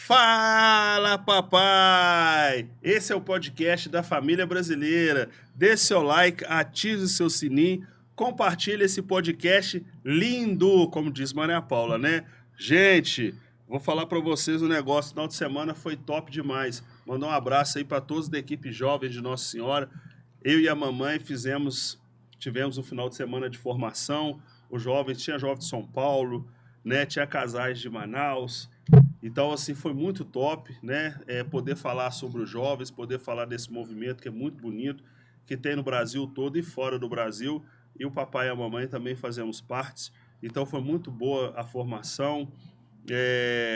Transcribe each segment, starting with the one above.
Fala, papai! Esse é o podcast da família brasileira. Dê seu like, ative o seu sininho, compartilhe esse podcast lindo, como diz Maria Paula, né? Gente, vou falar para vocês um negócio. Final de semana foi top demais. Mandar um abraço aí para todos da equipe jovem de Nossa Senhora. Eu e a mamãe tivemos um final de semana de formação. Os jovens, tinha jovens de São Paulo, né? Tinha casais de Manaus. Então, assim, foi muito top, né? Poder falar sobre os jovens, poder falar desse movimento que é muito bonito, que tem no Brasil todo e fora do Brasil. E o papai e a mamãe também fazemos parte. Então, foi muito boa a formação.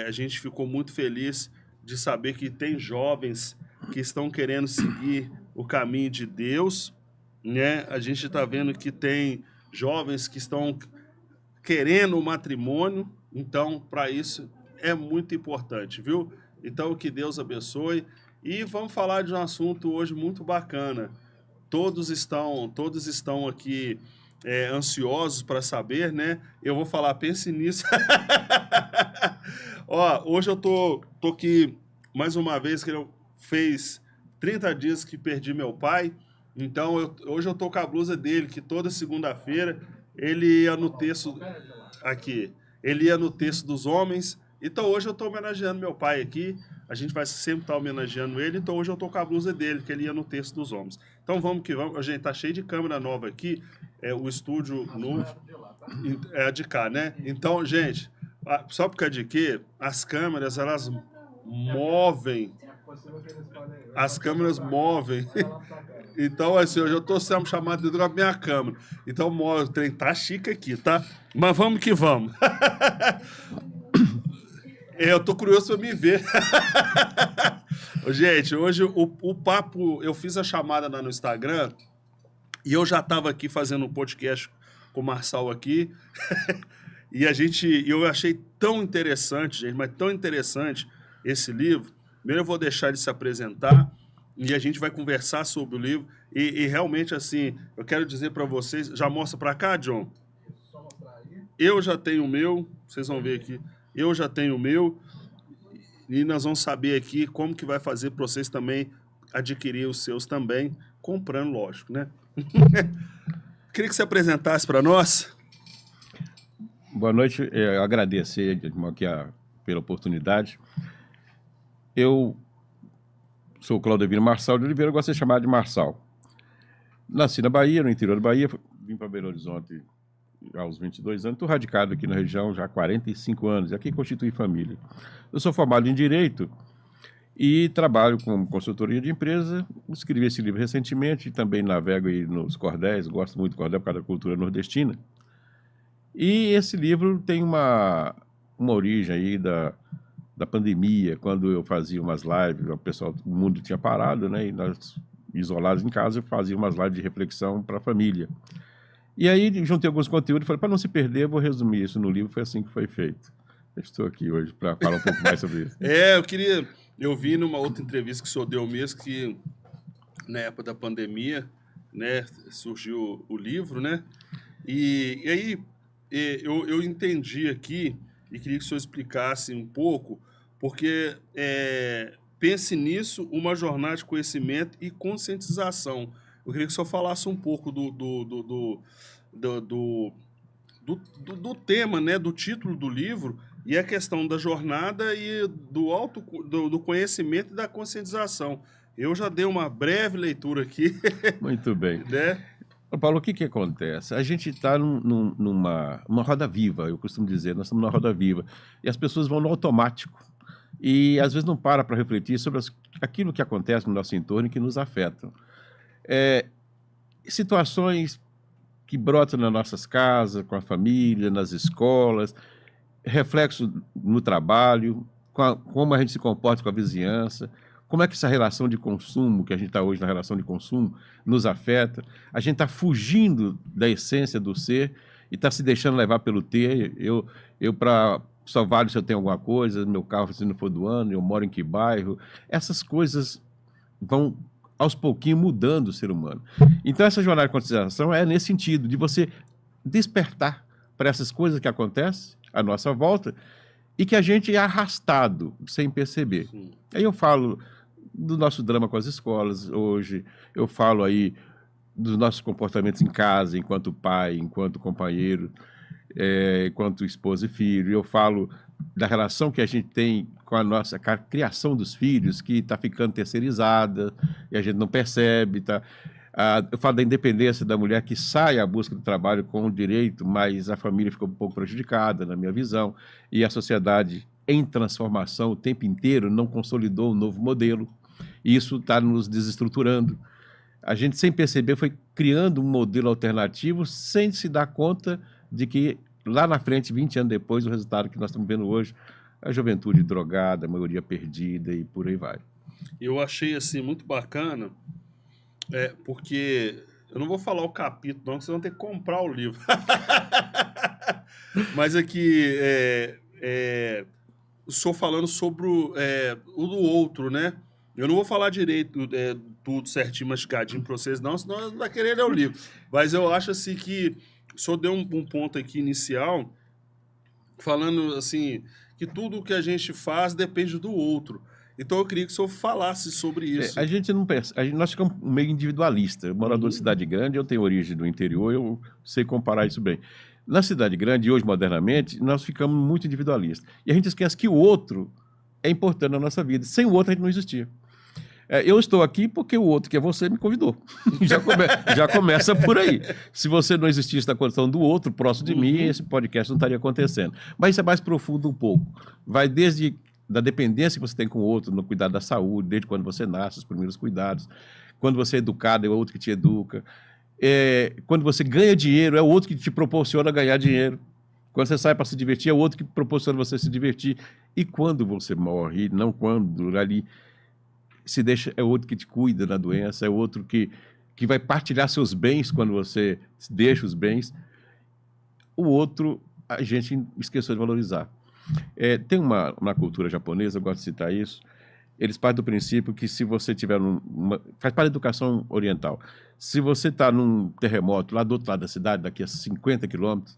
A gente ficou muito feliz de saber que tem jovens que estão querendo seguir o caminho de Deus, né? A gente está vendo que tem jovens que estão querendo o matrimônio. Então, para isso é muito importante, viu? Então, que Deus abençoe. E vamos falar de um assunto hoje muito bacana. Todos estão aqui ansiosos para saber, né? Eu vou falar, pense nisso. Ó, hoje eu tô aqui, mais uma vez, que eu fez 30 dias que perdi meu pai. Então, hoje eu tô com a blusa dele, que toda segunda-feira ele ia no texto aqui. Ele ia no texto dos homens. Então hoje eu estou homenageando meu pai aqui, a gente vai sempre estar homenageando ele, então hoje eu estou com a blusa dele, que ele ia no texto dos homens. Então vamos que vamos, gente, tá cheio de câmera nova aqui, o estúdio novo, é a de cá, né? Então, gente, só por causa de quê? As câmeras, elas movem, as câmeras movem. Então, assim, hoje eu estou sendo chamado de minha câmera. Então, o trem tá chique aqui, tá? Mas vamos que vamos. Eu tô curioso para me ver. Gente, hoje o papo, eu fiz a chamada lá no Instagram e eu já estava aqui fazendo um podcast com o Marçal aqui. E eu achei tão interessante, gente, mas tão interessante esse livro. Primeiro eu vou deixar ele se apresentar e a gente vai conversar sobre o livro. E realmente, assim, eu quero dizer para vocês, já mostra para cá, John? Eu já tenho o meu, vocês vão ver aqui. Eu já tenho o meu e nós vamos saber aqui como que vai fazer para vocês também adquirir os seus também, comprando, lógico, né? Queria que você apresentasse para nós. Boa noite, eu agradecer aqui pela oportunidade. Eu sou o Claudevino Marçal de Oliveira, eu gosto de ser chamado de Marçal. Nasci na Bahia, no interior da Bahia, vim para Belo Horizonte aos 22 anos, estou radicado aqui na região já há 45 anos, e aqui constitui família. Eu sou formado em Direito e trabalho com consultoria de empresa, escrevi esse livro recentemente, também navego aí nos cordéis, gosto muito do cordel por causa da cultura nordestina. E esse livro tem uma origem aí da pandemia, quando eu fazia umas lives, o mundo tinha parado, né, e nós, isolados em casa, eu fazia umas lives de reflexão para a família. E aí juntei alguns conteúdos e falei, para não se perder, eu vou resumir isso no livro, foi assim que foi feito. Eu estou aqui hoje para falar um pouco mais sobre isso. Eu vi numa outra entrevista que o senhor deu mesmo, que na época da pandemia, né, surgiu o livro, né, e aí eu entendi aqui e queria que o senhor explicasse um pouco, porque pense nisso, uma jornada de conhecimento e conscientização. Eu queria que o senhor falasse um pouco do tema, né, do título do livro e a questão da jornada e do conhecimento e da conscientização. Eu já dei uma breve leitura aqui. Muito bem. Né? Paulo, o que acontece? A gente está numa roda viva, eu costumo dizer, nós estamos numa roda viva, e as pessoas vão no automático, e às vezes não para refletir sobre aquilo que acontece no nosso entorno e que nos afetam. Situações que brota nas nossas casas, com a família, nas escolas, reflexo no trabalho, como a gente se comporta com a vizinhança, como é que essa relação de consumo, que a gente está hoje na relação de consumo, nos afeta. A gente está fugindo da essência do ser e está se deixando levar pelo ter. Eu para só vale se eu tenho alguma coisa, meu carro se não for do ano, eu moro em que bairro. Essas coisas vão, aos pouquinhos, mudando o ser humano. Então, essa jornada de conscientização é nesse sentido, de você despertar para essas coisas que acontecem à nossa volta e que a gente é arrastado sem perceber. Sim. Aí eu falo do nosso drama com as escolas hoje, eu falo aí dos nossos comportamentos em casa, enquanto pai, enquanto companheiro, enquanto esposa e filho. Eu falo da relação que a gente tem com a criação dos filhos, que está ficando terceirizada e a gente não percebe. Tá? Eu falo da independência da mulher que sai à busca do trabalho com o direito, mas a família ficou um pouco prejudicada, na minha visão, e a sociedade em transformação o tempo inteiro não consolidou um novo modelo. E isso está nos desestruturando. A gente, sem perceber, foi criando um modelo alternativo sem se dar conta de que, lá na frente, 20 anos depois, o resultado que nós estamos vendo hoje, a juventude drogada, a maioria perdida e por aí vai. Eu achei, assim, muito bacana, porque eu não vou falar o capítulo, não, que vocês vão ter que comprar o livro. Mas aqui, estou falando sobre o do outro, né? Eu não vou falar direito tudo certinho, mastigadinho para vocês, não, senão não vai querer ler o livro. Mas eu acho assim que o senhor deu um ponto aqui inicial, falando assim, que tudo que a gente faz depende do outro. Então eu queria que o senhor falasse sobre isso. A gente não pensa, nós ficamos meio individualista. Morador de cidade grande, eu tenho origem do interior, eu sei comparar isso bem. Na cidade grande, hoje modernamente, nós ficamos muito individualistas. E a gente esquece que o outro é importante na nossa vida. Sem o outro a gente não existia. Eu estou aqui porque o outro, que é você, me convidou. Já começa por aí. Se você não existisse na condição do outro, próximo de mim, esse podcast não estaria acontecendo. Mas isso é mais profundo um pouco. Vai desde da dependência que você tem com o outro, no cuidado da saúde, desde quando você nasce, os primeiros cuidados. Quando você é educado, é o outro que te educa. Quando você ganha dinheiro, é o outro que te proporciona ganhar dinheiro. Quando você sai para se divertir, é o outro que proporciona você se divertir. E quando você morre, não quando ali se deixa, é o outro que te cuida da doença, é o outro que vai partilhar seus bens quando você deixa os bens. O outro, a gente esqueceu de valorizar. Tem uma cultura japonesa, eu gosto de citar isso, eles partem do princípio que se você tiver faz parte da educação oriental, se você está num terremoto lá do outro lado da cidade, daqui a 50 quilômetros,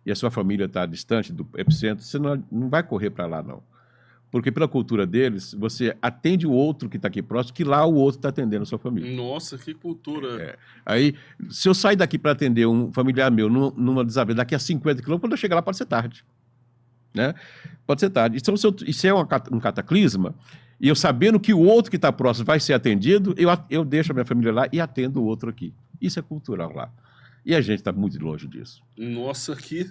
e a sua família está distante do epicentro, você não vai correr para lá, não. Porque pela cultura deles, você atende o outro que está aqui próximo, que lá o outro está atendendo a sua família. Nossa, que cultura! Aí, se eu sair daqui para atender um familiar meu numa desavença daqui a 50 quilômetros, quando eu chegar lá pode ser tarde. Né? Pode ser tarde. Então, se é um cataclisma, e eu sabendo que o outro que está próximo vai ser atendido, eu deixo a minha família lá e atendo o outro aqui. Isso é cultural lá. E a gente está muito longe disso. Nossa, que...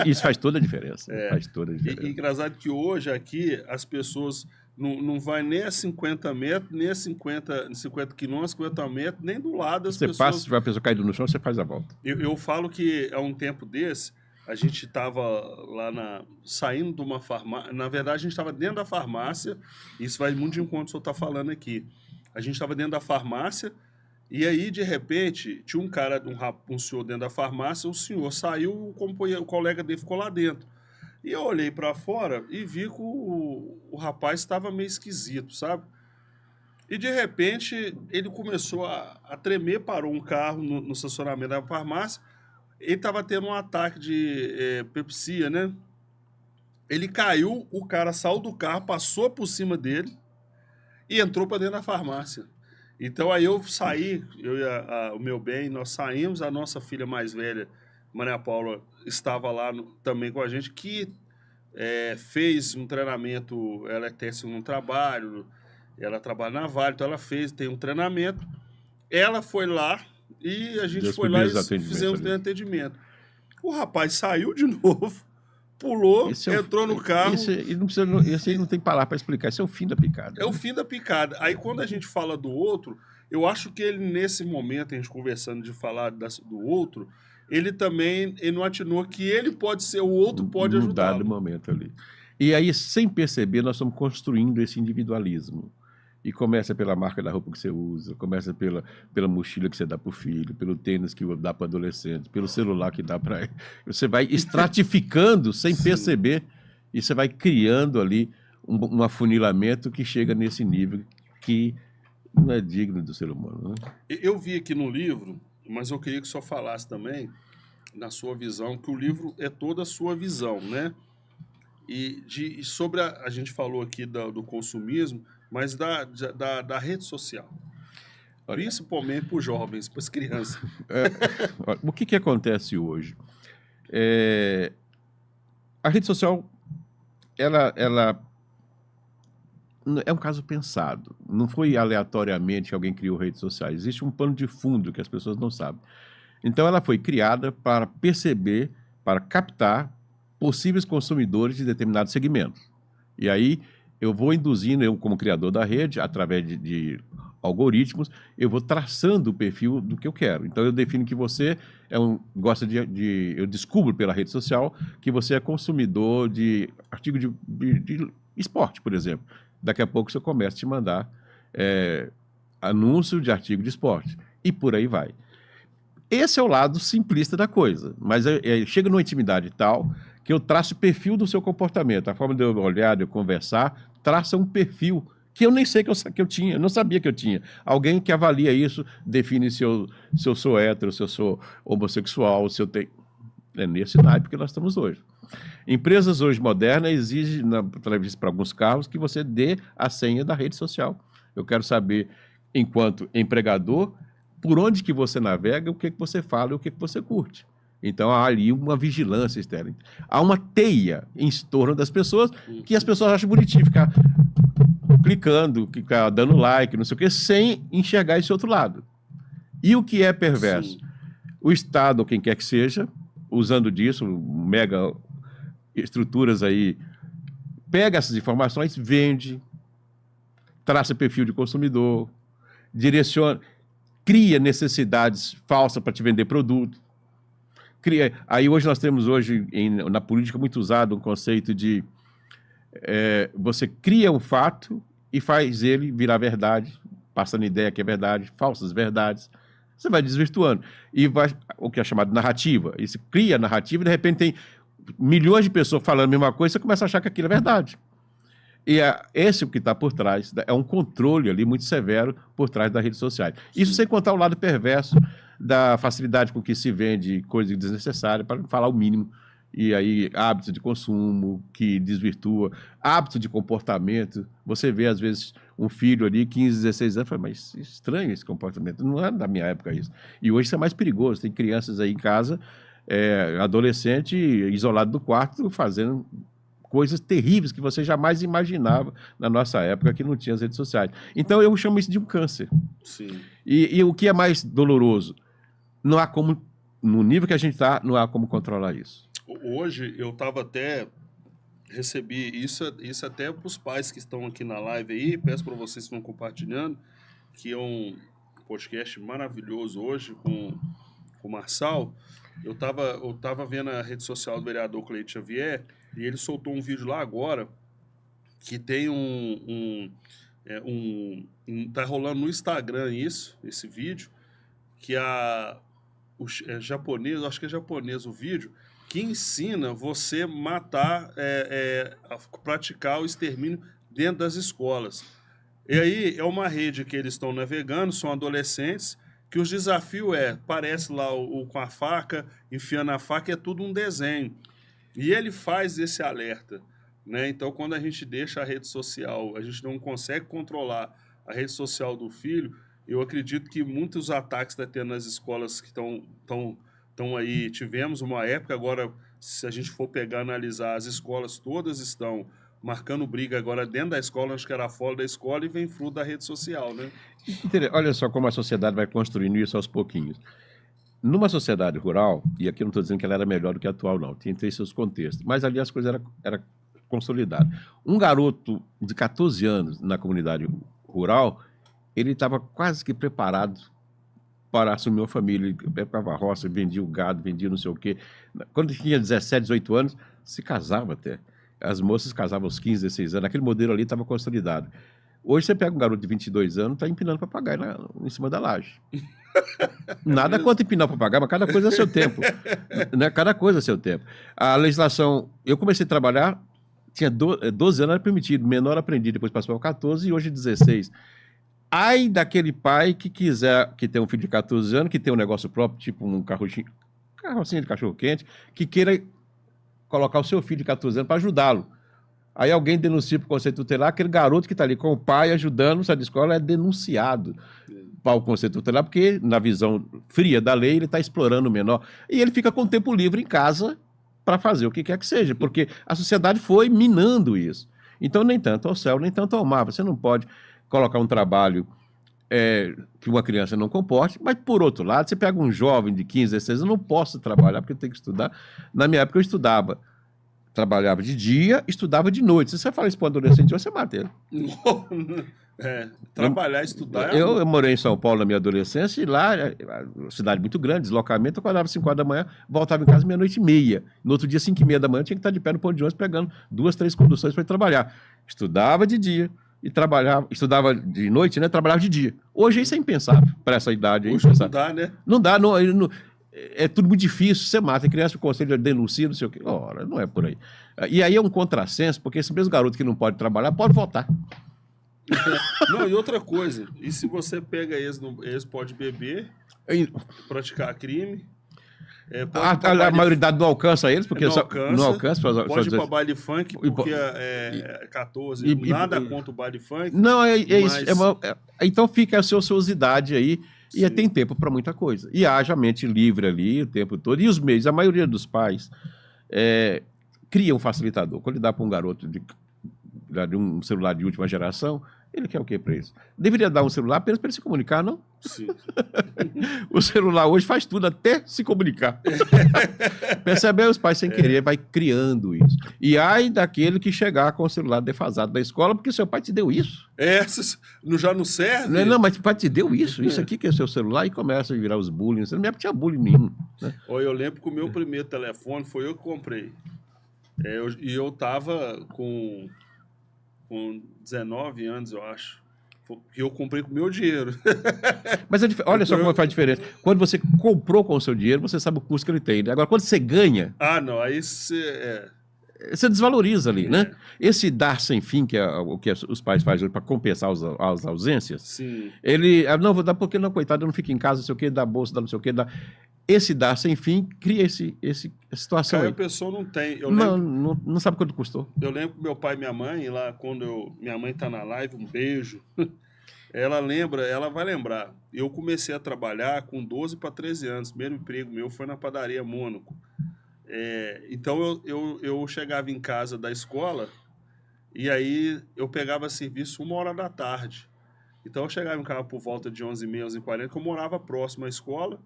Isso faz toda a diferença. Faz toda a diferença. E engraçado que hoje aqui as pessoas não vai nem a 50 metros, nem a 50 quilômetros, 50 metros, nem do lado das pessoas. Você passa, se a pessoa cair no chão, você faz a volta. Eu falo que há um tempo desse, a gente estava lá saindo de uma farmácia. Na verdade, a gente estava dentro da farmácia. Isso vai muito de encontro ao que o senhor está falando aqui. A gente estava dentro da farmácia. E aí, de repente, tinha um cara, um senhor dentro da farmácia, o senhor saiu, o colega dele ficou lá dentro. E eu olhei para fora e vi que o rapaz estava meio esquisito, sabe? E, de repente, ele começou a tremer, parou um carro no estacionamento da farmácia. Ele estava tendo um ataque de epilepsia, né? Ele caiu, o cara saiu do carro, passou por cima dele e entrou para dentro da farmácia. Então, aí eu saí, eu e o meu bem, nós saímos, a nossa filha mais velha, Maria Paula, estava lá também com a gente, que fez um treinamento, ela é técnica no trabalho, ela trabalha na Vale, então ela tem um treinamento, ela foi lá e a gente foi lá e fizemos um atendimento. O rapaz saiu de novo, pulou, entrou no carro. Esse aí não tem palavra para explicar, isso é o fim da picada. É o fim da picada. Aí quando a gente fala do outro, Eu acho que ele, nesse momento, a gente conversando de falar do outro, ele também ele não atinou que ele pode ser, o outro pode Num ajudá-lo. dado momento ali. E aí, sem perceber, nós estamos construindo esse individualismo. E começa pela marca da roupa que você usa, começa pela mochila que você dá para o filho, pelo tênis que dá para o adolescente, pelo celular que dá para... Você vai estratificando sem Sim. perceber e você vai criando ali um afunilamento que chega nesse nível que não é digno do ser humano, né? Eu vi aqui no livro, mas eu queria que o senhor falasse também, na sua visão, que o livro é toda a sua visão, né? E sobre a gente falou aqui do consumismo, mas da rede social. Olha, Principalmente para os jovens, para as crianças. olha, o que acontece hoje? A rede social, ela é um caso pensado. Não foi aleatoriamente que alguém criou redes sociais. Existe um pano de fundo que as pessoas não sabem. Então, ela foi criada para perceber, para captar possíveis consumidores de determinados segmentos. E aí, eu vou induzindo, eu como criador da rede, através de algoritmos, eu vou traçando o perfil do que eu quero. Então, eu defino que você gosta eu descubro pela rede social que você é consumidor de artigo de esporte, por exemplo. Daqui a pouco você começa a te mandar anúncio de artigo de esporte. E por aí vai. Esse é o lado simplista da coisa. Mas chega numa intimidade tal que eu traço o perfil do seu comportamento. A forma de eu olhar, de eu conversar, traça um perfil que eu nem sei que eu tinha, eu não sabia que eu tinha. Alguém que avalia isso, define se eu sou hétero, se eu sou homossexual, se eu tenho... É nesse naipe que nós estamos hoje. Empresas hoje modernas exigem, para alguns carros, que você dê a senha da rede social. Eu quero saber, enquanto empregador, por onde que você navega, o que você fala e o que você curte. Então, há ali uma vigilância externa. Há uma teia em torno das pessoas que as pessoas acham bonitinho ficar clicando, ficar dando like, não sei o quê, sem enxergar esse outro lado. E o que é perverso? Sim. O Estado, ou quem quer que seja, usando disso, mega estruturas aí, pega essas informações, vende, traça perfil de consumidor, direciona, cria necessidades falsas para te vender produto. Aí hoje nós temos na política muito usado um conceito de você cria um fato e faz ele virar verdade, passando ideia que é verdade, falsas verdades. Você vai desvirtuando. E vai o que é chamado narrativa. E você cria a narrativa e de repente tem milhões de pessoas falando a mesma coisa, você começa a achar que aquilo é verdade. E esse é o que está por trás, é um controle ali muito severo por trás das redes sociais. Isso sem contar o lado perverso da facilidade com que se vende coisa desnecessária, para não falar o mínimo. E aí, hábitos de consumo que desvirtua, hábitos de comportamento. Você vê, às vezes, um filho ali, 15, 16 anos, fala, mas estranho esse comportamento, não é da minha época isso. E hoje isso é mais perigoso, tem crianças aí em casa, adolescente, isolado do quarto, fazendo coisas terríveis que você jamais imaginava na nossa época, que não tinha as redes sociais. Então, eu chamo isso de um câncer. Sim. E o que é mais doloroso? Não há como, no nível que a gente está, não há como controlar isso. Hoje, eu estava recebi isso até para os pais que estão aqui na live aí, peço para vocês que estão compartilhando, que é um podcast maravilhoso hoje com o Marçal. Eu tava vendo a rede social do vereador Cleide Xavier e ele soltou um vídeo lá agora que tem tá rolando no Instagram esse vídeo, que japonês, acho que é japonês o vídeo, que ensina você matar, a praticar o extermínio dentro das escolas. E aí é uma rede que eles estão navegando, são adolescentes, que os desafios parece lá com a faca, enfiando a faca, é tudo um desenho. E ele faz esse alerta, né? Então, quando a gente deixa a rede social, a gente não consegue controlar a rede social do filho, eu acredito que muitos ataques está tendo nas escolas que estão aí. Tivemos uma época, agora, se a gente for pegar, analisar, as escolas todas estão marcando briga agora dentro da escola, acho que era fora da escola, e vem fruto da rede social, né? Olha só como a sociedade vai construindo isso aos pouquinhos. Numa sociedade rural, e aqui eu não estou dizendo que ela era melhor do que a atual, não, tem seus contextos, mas ali as coisas eram consolidadas. Um garoto de 14 anos na comunidade rural, ele estava quase que preparado para assumir uma família. Ele pegava a roça, vendia o gado, vendia não sei o quê. Quando ele tinha 17, 18 anos, se casava até. As moças casavam aos 15, 16 anos. Aquele modelo ali estava consolidado. Hoje você pega um garoto de 22 anos, está empinando papagaio em cima da laje. Nada contra empinar papagaio, mas cada coisa é seu tempo. Né? Cada coisa é seu tempo. A legislação... Eu comecei a trabalhar, tinha 12 anos, era permitido. Menor aprendi, depois passou para 14 e hoje 16. Ai daquele pai que quiser, que tem um filho de 14 anos, que tem um negócio próprio, tipo um carrocinha de cachorro-quente, que queira colocar o seu filho de 14 anos para ajudá-lo. Aí alguém denuncia para o Conselho Tutelar, aquele garoto que está ali com o pai ajudando, sai da escola, é denunciado para o Conselho Tutelar, porque na visão fria da lei ele está explorando o menor. E ele fica com tempo livre em casa para fazer o que quer que seja, porque a sociedade foi minando isso. Então, nem tanto ao céu, nem tanto ao mar. Você não pode colocar um trabalho que uma criança não comporte, mas, por outro lado, você pega um jovem de 15, 16 anos, eu não posso trabalhar porque eu tenho que estudar. Na minha época, eu estudava. Trabalhava de dia, estudava de noite. Se você fala isso para um adolescente, você mata ele. Trabalhar, estudar... Eu morei em São Paulo na minha adolescência e lá, cidade muito grande, deslocamento, eu acordava às 5 horas da manhã, voltava em casa meia-noite e meia. No outro dia, 5h30 da manhã, eu tinha que estar de pé no ponto de ônibus pegando 2, 3 conduções para ir trabalhar. Estudava de dia e trabalhava... Estudava de noite, né? Trabalhava de dia. Hoje isso é impensável para essa idade. Hoje não dá, né? Não dá, não... É tudo muito difícil, você mata, a criança, o conselho denuncia, não sei o quê. Ora, não é por aí. E aí é um contrassenso, porque esse mesmo garoto que não pode trabalhar, pode votar. Não, e outra coisa, e se você pega eles pode beber, praticar crime... a maioridade não alcança eles, porque não alcança. Pode ir para baile funk, porque é 14, nada contra o baile funk. Não, isso. Então fica a sua ociosidade aí. Sim. E tem tempo para muita coisa. E haja mente livre ali o tempo todo. E os meios, a maioria dos pais cria um facilitador. Quando ele dá para um garoto de um celular de última geração, ele quer o quê para isso? Deveria dar um celular apenas para ele se comunicar, não? Sim. O celular hoje faz tudo, até se comunicar. Percebe? Os pais, sem querer, vai criando isso. E ai daquele que chegar com o celular defasado da escola, porque seu pai te deu isso. Já não serve? Não, mas o pai te deu isso. Isso aqui que é seu celular, e começa a virar os bullying. Você não me tinha bullying nenhum. Né? Eu lembro que o meu primeiro telefone foi eu que comprei. Eu tava com 19 anos, eu acho. Que eu comprei com o meu dinheiro. Mas olha só como faz a diferença. Quando você comprou com o seu dinheiro, você sabe o custo que ele tem. Agora, quando você ganha... não, aí você... Você desvaloriza ali, né? Esse dar sem fim, que é o que os pais fazem para compensar as ausências. Sim. Ele... não, vou dar porque não, coitado, eu não fico em casa, não sei o quê, dá bolsa, dá não sei o quê, dá... Esse dar sem fim cria essa situação aí. A pessoa não tem. Não sabe quanto custou. Eu lembro que meu pai e minha mãe, lá quando minha mãe tá na live, um beijo, ela vai lembrar. Eu comecei a trabalhar com 12 para 13 anos. O primeiro emprego meu foi na padaria Mônaco. Então eu chegava em casa da escola e aí eu pegava serviço 1h da tarde. Então eu chegava em casa por volta de 11h30, 11h40, que eu morava próximo à escola.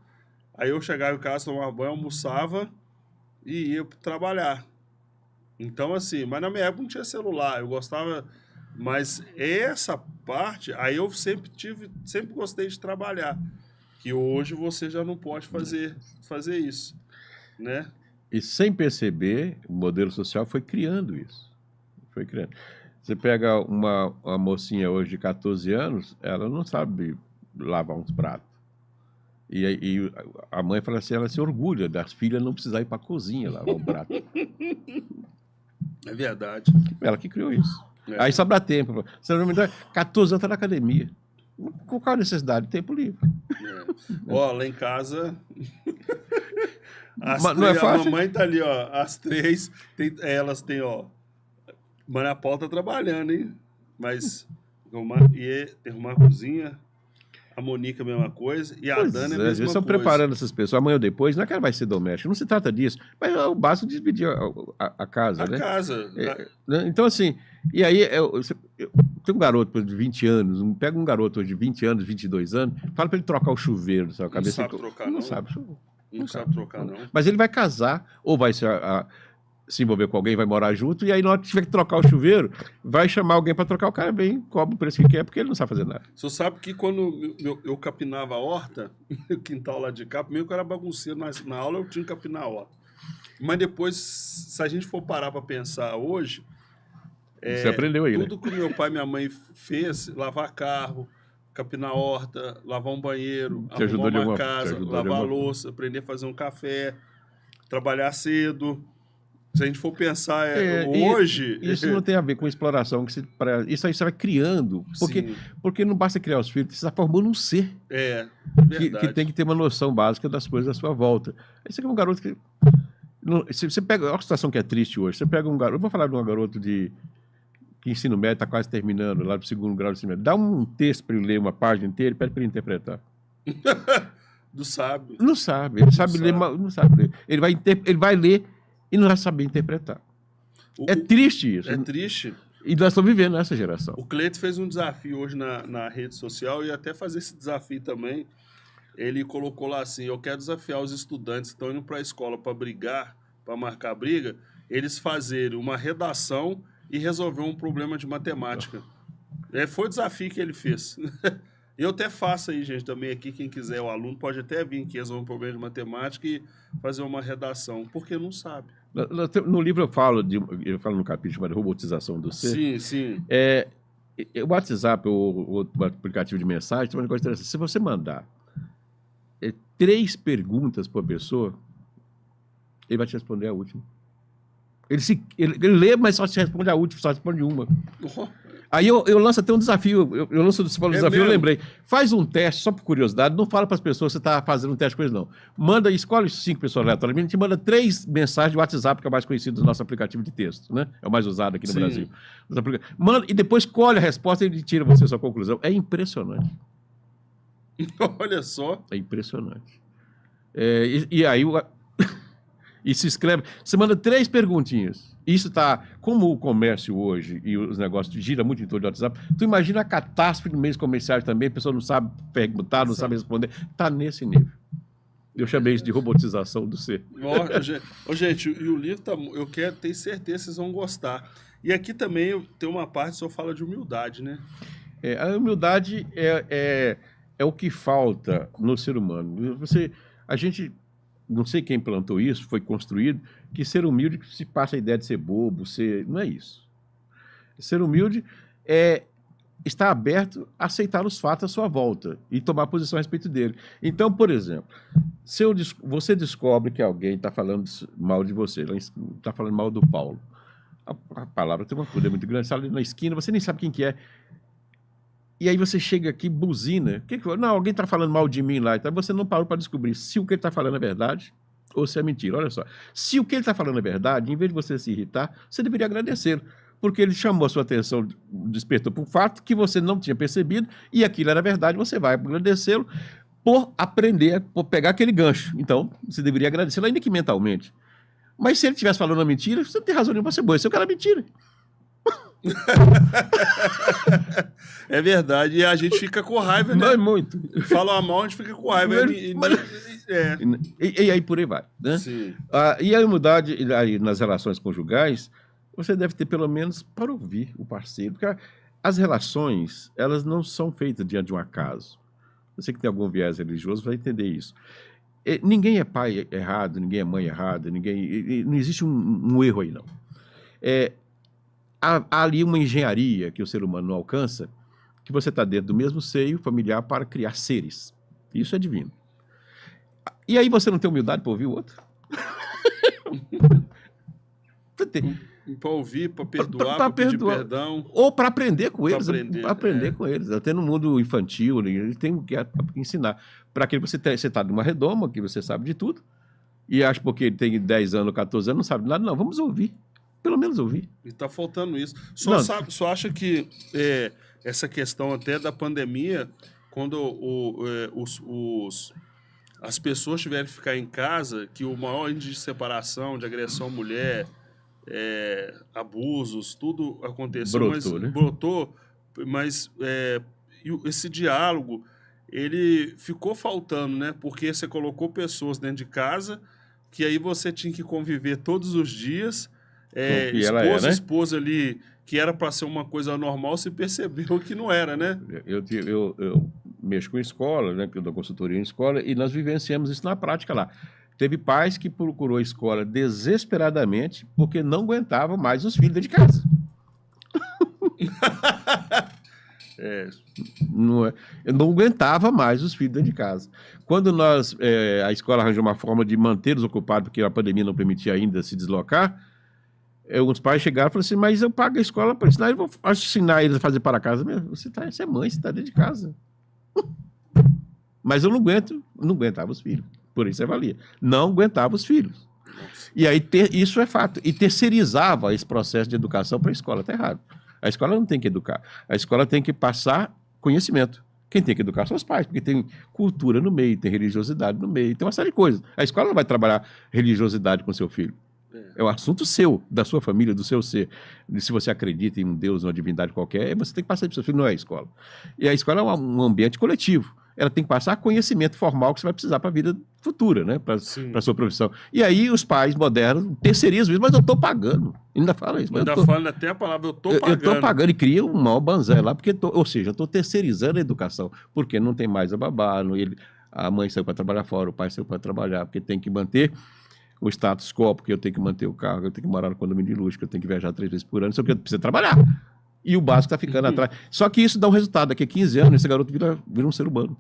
Aí eu chegava em casa, tomava banho, almoçava e ia trabalhar. Então, assim, mas na minha época não tinha celular, eu gostava... Mas essa parte, aí eu sempre gostei de trabalhar. Que hoje você já não pode fazer isso, né? E sem perceber, o modelo social foi criando isso. Foi criando. Você pega uma mocinha hoje de 14 anos, ela não sabe lavar uns pratos. E a mãe fala assim, ela se orgulha das filhas não precisar ir para a cozinha lavar o prato. É verdade. Ela que criou isso. Aí sobra tempo. Você não me dá 14 anos está na academia. Com qual necessidade? Tempo livre. Lá em casa... Não é fácil? A mamãe tá ali, ó. As 3, elas têm, ó... Maria Paula tá trabalhando, hein? Mas... tem uma cozinha... A Mônica, a mesma coisa, e a Dana é a mesma coisa. Eles estão preparando essas pessoas, amanhã ou depois, não é que ela vai ser doméstica, não se trata disso, mas é o básico de dividir a casa, né? A casa. Então, assim, e aí, tem um garoto de 20 anos, pega um garoto de 20 anos, 22 anos, fala para ele trocar o chuveiro na sua cabeça. Não sabe trocar, não. Não sabe. Não sabe trocar, não. Mas ele vai casar, ou vai ser se envolver com alguém, vai morar junto, e aí na hora que tiver que trocar o chuveiro, vai chamar alguém para trocar, o cara vem, cobra o preço que quer, porque ele não sabe fazer nada. O senhor sabe que quando eu capinava a horta, o quintal lá de cá, primeiro que eu era bagunceiro, mas na aula eu tinha que capinar a horta. Mas depois, se a gente for parar para pensar hoje, Você aprendeu aí, tudo que meu pai e minha mãe fez, lavar carro, capinar a horta, lavar um banheiro, arrumar uma casa, lavar a louça, aprender a fazer um café, trabalhar cedo. Se a gente for pensar hoje... Isso não tem a ver com exploração. Isso aí você vai criando. Porque não basta criar os filhos, você está formando um ser. Verdade. Que tem que ter uma noção básica das coisas à sua volta. Aí você é um garoto que... Você pega... Olha a situação que é triste hoje. Você pega um garoto... Eu vou falar de um garoto que ensino médio está quase terminando, lá do 2º grau de ensino médio. Dá um texto para ele ler uma página inteira e pede para ele interpretar. Não sabe. Não sabe. Ele sabe ler, mas não sabe ler. Ele vai ler e não vai saber interpretar. É triste isso. É triste. E nós estamos vivendo nessa geração. O Cleito fez um desafio hoje na rede social e até fazer esse desafio também. Ele colocou lá assim, eu quero desafiar os estudantes que estão indo para a escola para brigar, para marcar briga, eles fazerem uma redação e resolver um problema de matemática. Foi o desafio que ele fez. Eu até faço aí, gente, também aqui, quem quiser, o aluno pode até vir aqui resolver um problema de matemática e fazer uma redação, porque não sabe. No livro eu falo no capítulo chamado Robotização do Ser. Sim, sim. O WhatsApp, o aplicativo de mensagem, tem uma coisa interessante. Se você mandar 3 perguntas para a pessoa, ele vai te responder a última. Ele lê, mas só te responde a última, só responde uma. Aí eu lanço até um desafio. Eu lanço desafio, mesmo? Eu lembrei. Faz um teste, só por curiosidade, não fala para as pessoas que você está fazendo um teste com eles, não. Escolhe 5 pessoas aleatoriamente, a gente manda 3 mensagens de WhatsApp, que é o mais conhecido do nosso aplicativo de texto, né? É o mais usado aqui no Brasil. Manda, e depois colhe a resposta e ele tira você a sua conclusão. É impressionante. Olha só. É impressionante. E aí... E se inscreve. Você manda 3 perguntinhas. Isso está... Como o comércio hoje e os negócios giram muito em torno do WhatsApp, tu imagina a catástrofe no meio comercial também, a pessoa não sabe perguntar, não sabe responder. Está nesse nível. Eu chamei isso de robotização do ser. Gente, e o livro eu tenho certeza que vocês vão gostar. E aqui também tem uma parte que só fala de humildade, né? A humildade é o que falta no ser humano. A gente... Não sei quem plantou isso, foi construído, que ser humilde se passa a ideia de ser bobo, não é isso. Ser humilde é estar aberto a aceitar os fatos à sua volta e tomar posição a respeito dele. Então, por exemplo, se você descobre que alguém está falando mal de você, está falando mal do Paulo, a palavra tem uma poder muito grande, você está ali na esquina, você nem sabe quem que é, e aí você chega aqui, buzina. Não, alguém está falando mal de mim lá. Então você não parou para descobrir se o que ele está falando é verdade ou se é mentira. Olha só. Se o que ele está falando é verdade, em vez de você se irritar, você deveria agradecê-lo. Porque ele chamou a sua atenção, despertou para um fato que você não tinha percebido e aquilo era verdade, você vai agradecê-lo por aprender, por pegar aquele gancho. Então, você deveria agradecê-lo ainda que mentalmente. Mas se ele estivesse falando uma mentira, você não tem razão nenhuma para ser boa. Esse é o cara mentira. É verdade, e a gente fica com raiva, né? Não é muito. Fala mal, a gente fica com raiva. E aí por aí vai, né? Sim. E a humildade aí nas relações conjugais, você deve ter pelo menos para ouvir o parceiro, porque as relações, elas não são feitas diante de um acaso. Você que tem algum viés religioso vai entender isso. Ninguém é pai errado, ninguém é mãe errada, não existe um erro aí, não. Há ali uma engenharia que o ser humano não alcança, que você está dentro do mesmo seio familiar para criar seres. Isso é divino. E aí você não tem humildade para ouvir o outro? Para ouvir, para perdoar, para pedir perdão. Ou para aprender com eles. Para aprender com eles. Até no mundo infantil, ele tem que ensinar. Para que você está numa redoma, que você sabe de tudo, e acha porque ele tem 10 anos, 14 anos, não sabe nada. Não, vamos ouvir. Pelo menos ouvir. E está faltando isso. Só acha que essa questão até da pandemia, quando as pessoas tiverem que ficar em casa, que o maior índice de separação, de agressão à mulher, abusos, tudo aconteceu. Brotou, mas esse diálogo, ele ficou faltando, né? Porque você colocou pessoas dentro de casa, que aí você tinha que conviver todos os dias. que ela é, né? esposa ali, que era para ser uma coisa normal, se percebeu que não era, né? Eu mexo com escola, né? Eu dou consultoria em escola, e nós vivenciamos isso na prática lá. Teve pais que procurou a escola desesperadamente porque não aguentavam mais os filhos dentro de casa. Eu não aguentava mais os filhos dentro de casa. Quando a escola arranjou uma forma de mantê-los ocupados, porque a pandemia não permitia ainda se deslocar, alguns pais chegaram e falaram assim, mas eu pago a escola para ensinar, eu vou ensinar eles a fazer para casa mesmo. Você é mãe, você está dentro de casa. Mas eu não aguentava os filhos. Por isso é valia. Não aguentava os filhos. E aí, isso é fato. E terceirizava esse processo de educação para a escola. Está errado. A escola não tem que educar. A escola tem que passar conhecimento. Quem tem que educar são os pais, porque tem cultura no meio, tem religiosidade no meio, tem uma série de coisas. A escola não vai trabalhar religiosidade com seu filho. É um assunto seu, da sua família, do seu ser. Se você acredita em um Deus, uma divindade qualquer, você tem que passar para o seu filho, não é a escola. E a escola é um ambiente coletivo. Ela tem que passar conhecimento formal que você vai precisar para a vida futura, né? Para a sua profissão. E aí os pais modernos terceirizam isso, mas eu estou pagando. Ainda fala isso. Ainda fala até a palavra, eu estou pagando. Eu estou pagando e cria um mau banzé lá, ou seja, eu estou terceirizando a educação, porque não tem mais a babá, a mãe saiu para trabalhar fora, o pai saiu para trabalhar, porque tem que manter o status quo, porque eu tenho que manter o carro, eu tenho que morar no condomínio de luxo, que eu tenho que viajar 3 vezes por ano, só que eu preciso trabalhar. E o básico está ficando atrás. Só que isso dá um resultado. Daqui a 15 anos, esse garoto vira um ser humano.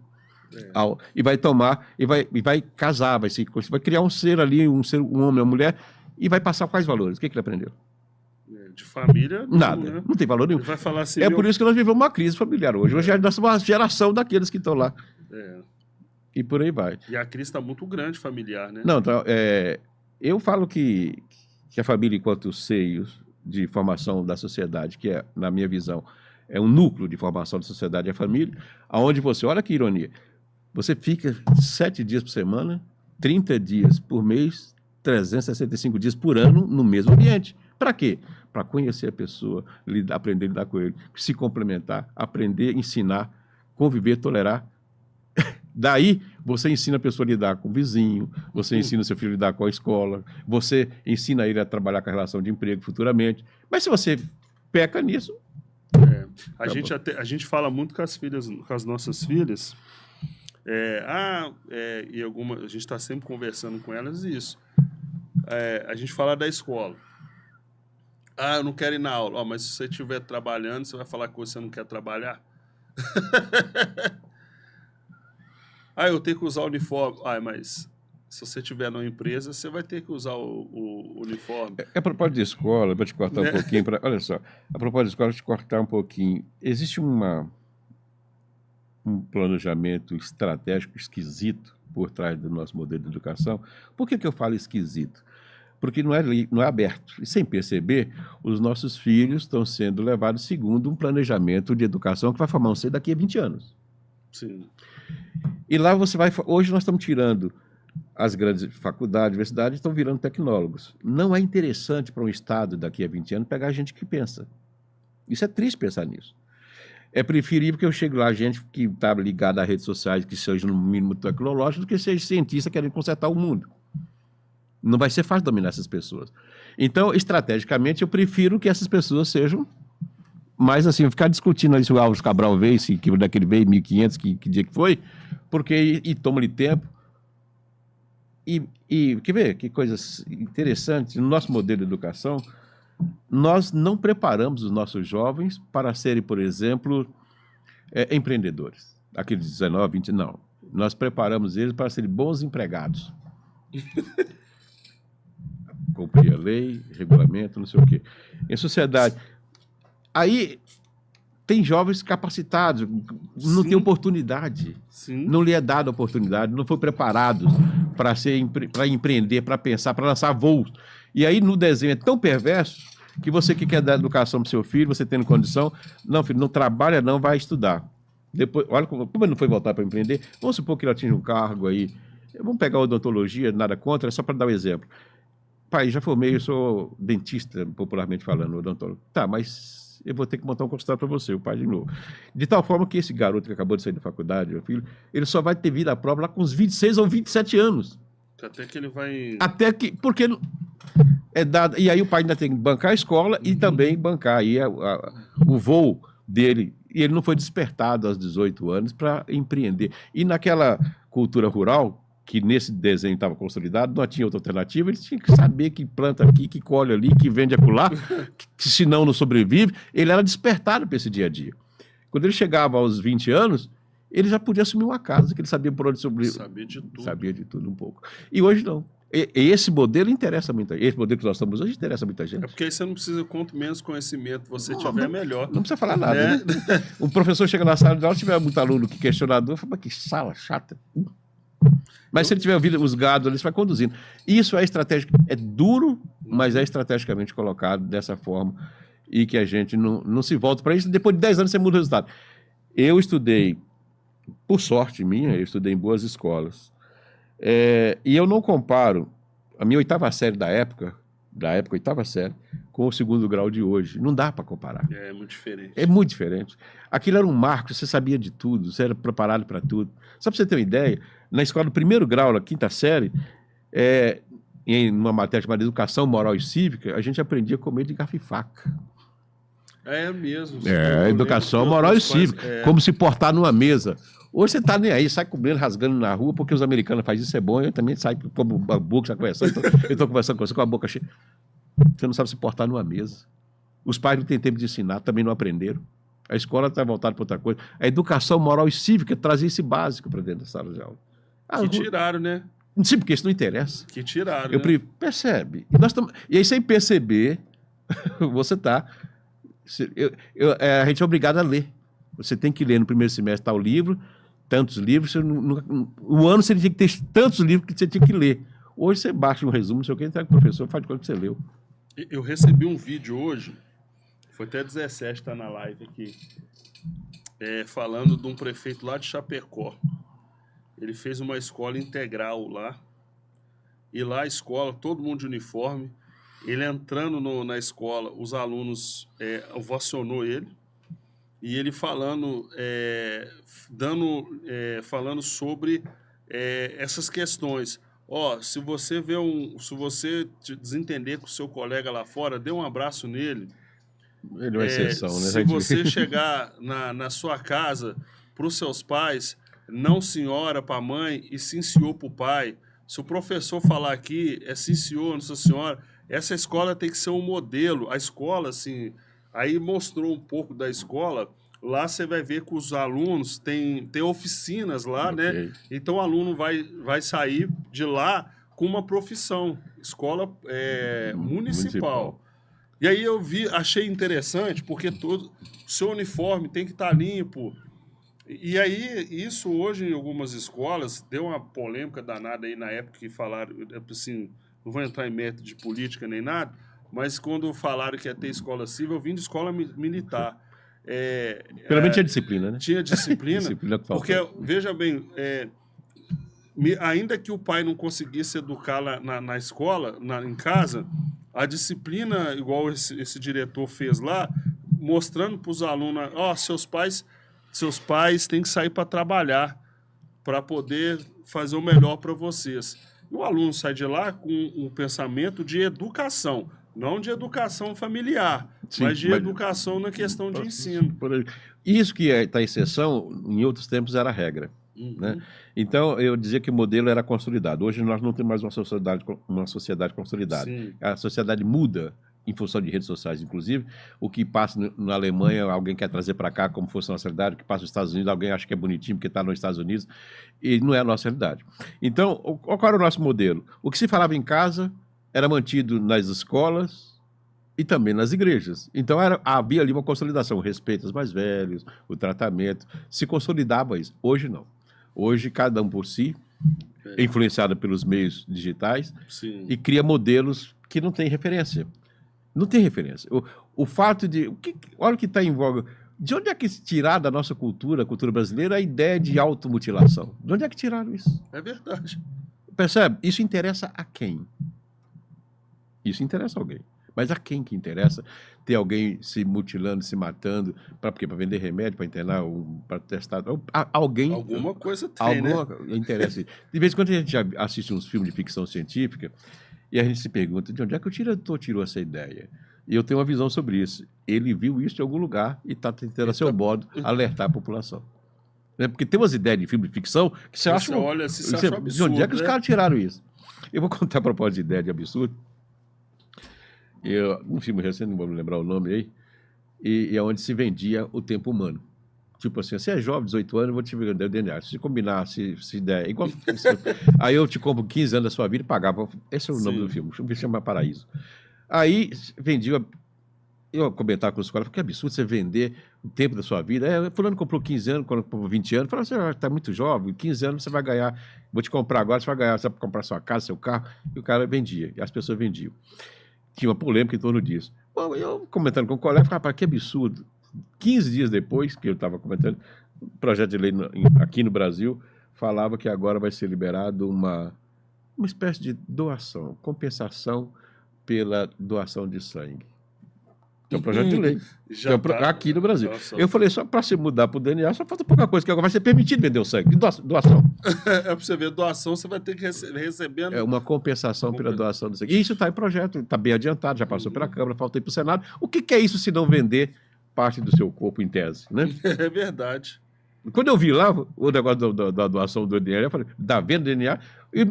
E vai vai casar, vai criar um ser ali, um homem, uma mulher, e vai passar quais valores? O que ele aprendeu? De família, nada. Né? Não tem valor nenhum. Ele vai falar assim, por isso que nós vivemos uma crise familiar hoje. Hoje é uma geração daqueles que estão lá. E por aí vai. E a crise está muito grande familiar, né? Não, então, eu falo que a família, enquanto seios de formação da sociedade, que é, na minha visão, é um núcleo de formação da sociedade, é a família, aonde você, olha que ironia, você fica 7 dias por semana, 30 dias por mês, 365 dias por ano no mesmo ambiente. Para quê? Para conhecer a pessoa, aprender a lidar com ele, se complementar, aprender, ensinar, conviver, tolerar. Daí, você ensina a pessoa a lidar com o vizinho, você ensina o seu filho a lidar com a escola, você ensina ele a trabalhar com a relação de emprego futuramente. Mas se você peca nisso... A gente fala muito com as nossas filhas, a gente está sempre conversando com elas isso. A gente fala da escola. Eu não quero ir na aula. Mas se você estiver trabalhando, você vai falar que você não quer trabalhar? Eu tenho que usar o uniforme. Mas se você estiver numa empresa, você vai ter que usar o uniforme. A propósito de escola, vou te cortar um pouquinho. Olha só, a propósito de escola, vou te cortar um pouquinho. Existe um planejamento estratégico esquisito por trás do nosso modelo de educação. Por que eu falo esquisito? Porque não é aberto. E sem perceber, os nossos filhos estão sendo levados segundo um planejamento de educação que vai formar um ser daqui a 20 anos. Sim. E lá hoje nós estamos tirando as grandes faculdades, universidades, estão virando tecnólogos. Não é interessante para um Estado daqui a 20 anos pegar gente que pensa. Isso é triste pensar nisso. É preferível que eu chegue lá gente que está ligada a redes sociais, que seja no mínimo tecnológico, do que seja cientista querendo consertar o mundo. Não vai ser fácil dominar essas pessoas. Então, estrategicamente, eu prefiro que essas pessoas sejam mais assim, ficar discutindo ali se o Álvares Cabral veio, que daquele veio, 1500, que dia que foi, porque toma-lhe tempo. Quer ver que coisas interessantes? No nosso modelo de educação, nós não preparamos os nossos jovens para serem, por exemplo, empreendedores. Aqueles 19, 20, não. Nós preparamos eles para serem bons empregados. Cumprir a lei, regulamento, não sei o quê. Em sociedade... Aí, tem jovens capacitados, não tem oportunidade. Sim. Não lhe é dada oportunidade, não foi preparado para empreender, para pensar, para lançar voos. E aí, no desenho, é tão perverso que você que quer dar educação para o seu filho, você tendo condição, não, filho, não trabalha não, vai estudar. Depois, olha como ele não foi voltar para empreender, vamos supor que ele atinja um cargo aí, vamos pegar a odontologia, nada contra, é só para dar um exemplo. Pai, já formei, eu sou dentista, popularmente falando, odontólogo. Tá, mas eu vou ter que montar um consultório para você, o pai de novo. De tal forma que esse garoto que acabou de sair da faculdade, meu filho, ele só vai ter vida à prova lá com uns 26 ou 27 anos. Até que ele vai... Porque é dado, e aí o pai ainda tem que bancar a escola e também bancar aí o voo dele. E ele não foi despertado aos 18 anos para empreender. E naquela cultura rural, que nesse desenho estava consolidado, não tinha outra alternativa, ele tinha que saber que planta aqui, que colhe ali, que vende acolá, que senão não sobrevive. Ele era despertado para esse dia a dia. Quando ele chegava aos 20 anos, ele já podia assumir uma casa, que ele sabia por onde sobreviver. Sabia de tudo. Sabia de tudo um pouco. E hoje não. Esse modelo interessa muita gente. Esse modelo que nós estamos hoje interessa muita gente. É porque aí você não precisa, quanto menos conhecimento você tiver, melhor. Não precisa falar nada, né? O professor chega na sala de aula, se tiver muito aluno que questionador, fala, mas que sala chata. Mas se ele tiver ouvido os gados, ele vai conduzindo. Isso é estratégico. É duro, mas é estrategicamente colocado dessa forma e que a gente não se volta para isso. Depois de 10 anos você muda o resultado. Eu estudei, por sorte minha, eu estudei em boas escolas. E eu não comparo a minha oitava série da época oitava série, com o segundo grau de hoje. Não dá para comparar. É muito diferente. É muito diferente. Aquilo era um marco, você sabia de tudo, você era preparado para tudo. Só para você ter uma ideia, na escola do primeiro grau, na quinta série, em uma matéria chamada Educação Moral e Cívica, a gente aprendia a comer de garfo e faca. É mesmo. Educação moral e cívica. Como se portar numa mesa. Hoje você tá nem aí, sai comendo, rasgando na rua, porque os americanos fazem isso, é bom, eu também saio como a boca, já conversando, eu estou conversando com você com a boca cheia. Você não sabe se portar numa mesa. Os pais não têm tempo de ensinar, também não aprenderam. A escola está voltada para outra coisa. A educação moral e cívica trazia esse básico para dentro da sala de aula. Que tiraram, né? Sim, porque isso não interessa. Que tiraram, né? Percebe. E aí, sem perceber, você está... a gente é obrigado a ler. Você tem que ler no primeiro semestre tal livro, tantos livros. O ano você tinha que ter tantos livros que você tinha que ler. Hoje você baixa um resumo, não sei o que, entrega para o professor, faz de conta que você leu. Eu recebi um vídeo hoje, foi até 17, está na live aqui, falando de um prefeito lá de Chapecó. Ele fez uma escola integral lá, e lá a escola, todo mundo de uniforme, ele entrando na escola, os alunos ovacionou ele, e ele falando, falando sobre essas questões. Se você desentender com o seu colega lá fora, dê um abraço nele. Ele é uma exceção, né? Se você chegar na sua casa, para os seus pais, não senhora para a mãe e sim senhor para o pai. Se o professor falar aqui, é sim senhor, não senhora. Essa escola tem que ser um modelo. A escola, assim, aí mostrou um pouco da escola. Lá você vai ver que os alunos tem oficinas lá, okay, né? Então o aluno vai sair de lá com uma profissão. Escola municipal. E aí eu achei interessante, porque o seu uniforme tem que estar limpo. E aí, isso hoje em algumas escolas, deu uma polêmica danada aí na época que falaram, assim, não vou entrar em mérito de política nem nada, mas quando falaram que ia ter escola civil, eu vim de escola militar. Pelo menos tinha disciplina, né? Tinha disciplina, porque, veja bem, ainda que o pai não conseguisse educar na escola, em casa, a disciplina, igual esse diretor fez lá, mostrando para os alunos, seus pais têm que sair para trabalhar, para poder fazer o melhor para vocês. E o aluno sai de lá com um pensamento de educação, não de educação familiar, sim, mas de educação na questão de ensino. Isso que está exceção, em outros tempos era regra. Uhum. Né? Então, eu dizia que o modelo era consolidado. Hoje nós não temos mais uma sociedade consolidada. Sim. A sociedade muda em função de redes sociais, inclusive. O que passa na Alemanha, alguém quer trazer para cá como fosse a nossa realidade. O que passa nos Estados Unidos, alguém acha que é bonitinho porque está nos Estados Unidos. E não é a nossa realidade. Então, qual era o nosso modelo? O que se falava em casa era mantido nas escolas e também nas igrejas. Então, havia ali uma consolidação, o respeito aos mais velhos, o tratamento. Se consolidava isso. Hoje, não. Hoje, cada um por si, é influenciado pelos meios digitais. Sim. E cria modelos que não têm referência. Não tem referência. O fato de... olha o que está em voga. De onde é que tiraram da nossa cultura, a cultura brasileira, a ideia de automutilação? De onde é que tiraram isso? É verdade. Percebe? Isso interessa a quem? Isso interessa a alguém. Mas a quem que interessa ter alguém se mutilando, se matando, para quê? Para vender remédio, para internar, para testar? Alguém... Alguma coisa tem, né? Interessa. De vez em quando a gente assiste uns filmes de ficção científica E a gente se pergunta, de onde é que o diretor tirou essa ideia? E eu tenho uma visão sobre isso. Ele viu isso em algum lugar e está tentando, a seu modo, alertar a população. Né? Porque tem umas ideias de filme de ficção que você acha... olha, você acha um absurdo, de onde é que os né? caras tiraram isso? Eu vou contar a propósito de ideia de absurdo. Um filme recente, não vou me lembrar o nome aí, e é onde se vendia o tempo humano. Tipo assim, você é jovem, 18 anos, eu vou te vender o DNA. Se combinar, se der... Igual, aí eu te compro 15 anos da sua vida e pagava. Esse é o nome do filme. O filme chama Paraíso. Aí vendia... Eu comentava com os colegas, que absurdo você vender o tempo da sua vida. Fulano comprou 15 anos, quando comprou 20 anos. Falou, você está muito jovem, 15 anos você vai ganhar. Vou te comprar agora, você vai ganhar, você vai comprar sua casa, seu carro. E o cara vendia, e as pessoas vendiam. Tinha uma polêmica em torno disso. Bom, eu comentando com o colega, falei, rapaz, que absurdo. 15 dias depois, que eu estava comentando, o projeto de lei aqui no Brasil falava que agora vai ser liberado uma espécie de doação, compensação pela doação de sangue. É um projeto de lei. Aqui no Brasil. Eu falei, só para se mudar para o DNA, só falta pouca coisa, que agora vai ser permitido vender o sangue. Doação. É para você ver, doação você vai ter que receber... É uma compensação pela doação do sangue. E isso está em projeto, está bem adiantado, já passou pela Câmara, falta ir para o Senado. O que é isso se não vender parte do seu corpo em tese, né? É verdade. Quando eu vi lá o negócio da doação do DNA, eu falei, da venda do DNA, eu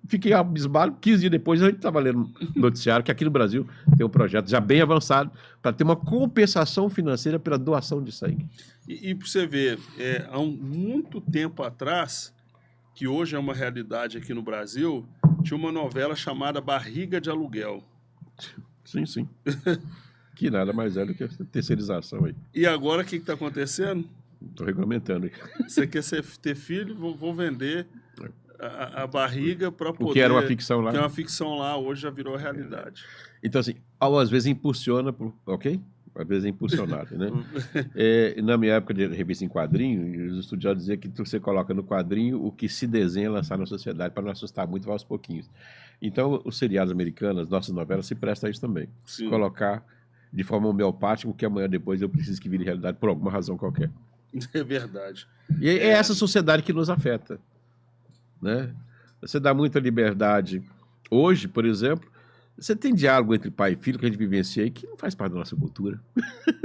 fiquei abismado. 15 dias depois, a gente estava lendo no noticiário que aqui no Brasil tem um projeto já bem avançado para ter uma compensação financeira pela doação de sangue. E para você ver, há muito tempo atrás, que hoje é uma realidade aqui no Brasil, tinha uma novela chamada Barriga de Aluguel. Sim, sim. Que nada mais é do que a terceirização aí. E agora o que está acontecendo? Estou regulamentando aí. Você quer ter filho? Vou vender a barriga para poder... O que era uma ficção lá. Que é uma ficção lá, hoje já virou realidade. Então, assim, às vezes impulsiona, ok? Às vezes é impulsionado, né? Na minha época de revista em quadrinho, os estudiosos diziam que você coloca no quadrinho o que se desenha lançar na sociedade para não assustar muito, vai aos pouquinhos. Então, os seriados americanos, nossas novelas, se prestam a isso também. Sim. Colocar de forma homeopática o que amanhã depois eu preciso que vire realidade por alguma razão qualquer. É verdade. E é essa sociedade que nos afeta, né? Você dá muita liberdade. Hoje, por exemplo, você tem diálogo entre pai e filho que a gente vivencia aí que não faz parte da nossa cultura.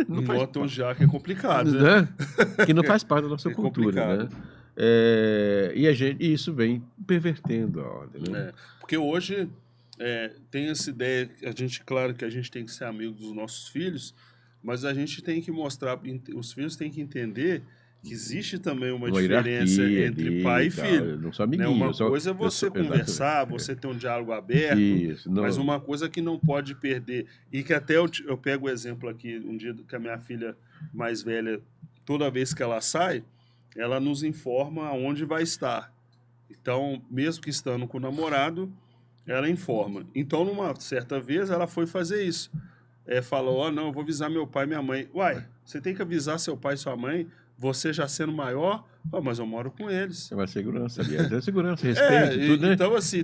Não bota um já que é complicado, né? Que não faz parte da nossa cultura, né? E isso vem pervertendo a ordem, né? Porque hoje tem essa ideia, claro que a gente tem que ser amigo dos nossos filhos, mas a gente tem que mostrar, os filhos têm que entender que existe também uma diferença entre pai e filho. Não sou amiguinho. Uma coisa é você conversar, você ter um diálogo aberto, mas uma coisa que não pode perder. E que até eu pego o exemplo aqui, um dia que a minha filha mais velha, toda vez que ela sai, ela nos informa onde vai estar. Então, mesmo que estando com o namorado, ela informa. Então, numa certa vez, ela foi fazer isso. Falou, não, eu vou avisar meu pai e minha mãe. Uai, você tem que avisar seu pai e sua mãe, você já sendo maior, mas eu moro com eles. É uma segurança, aliás. É segurança, respeito, tudo, né? Então, assim,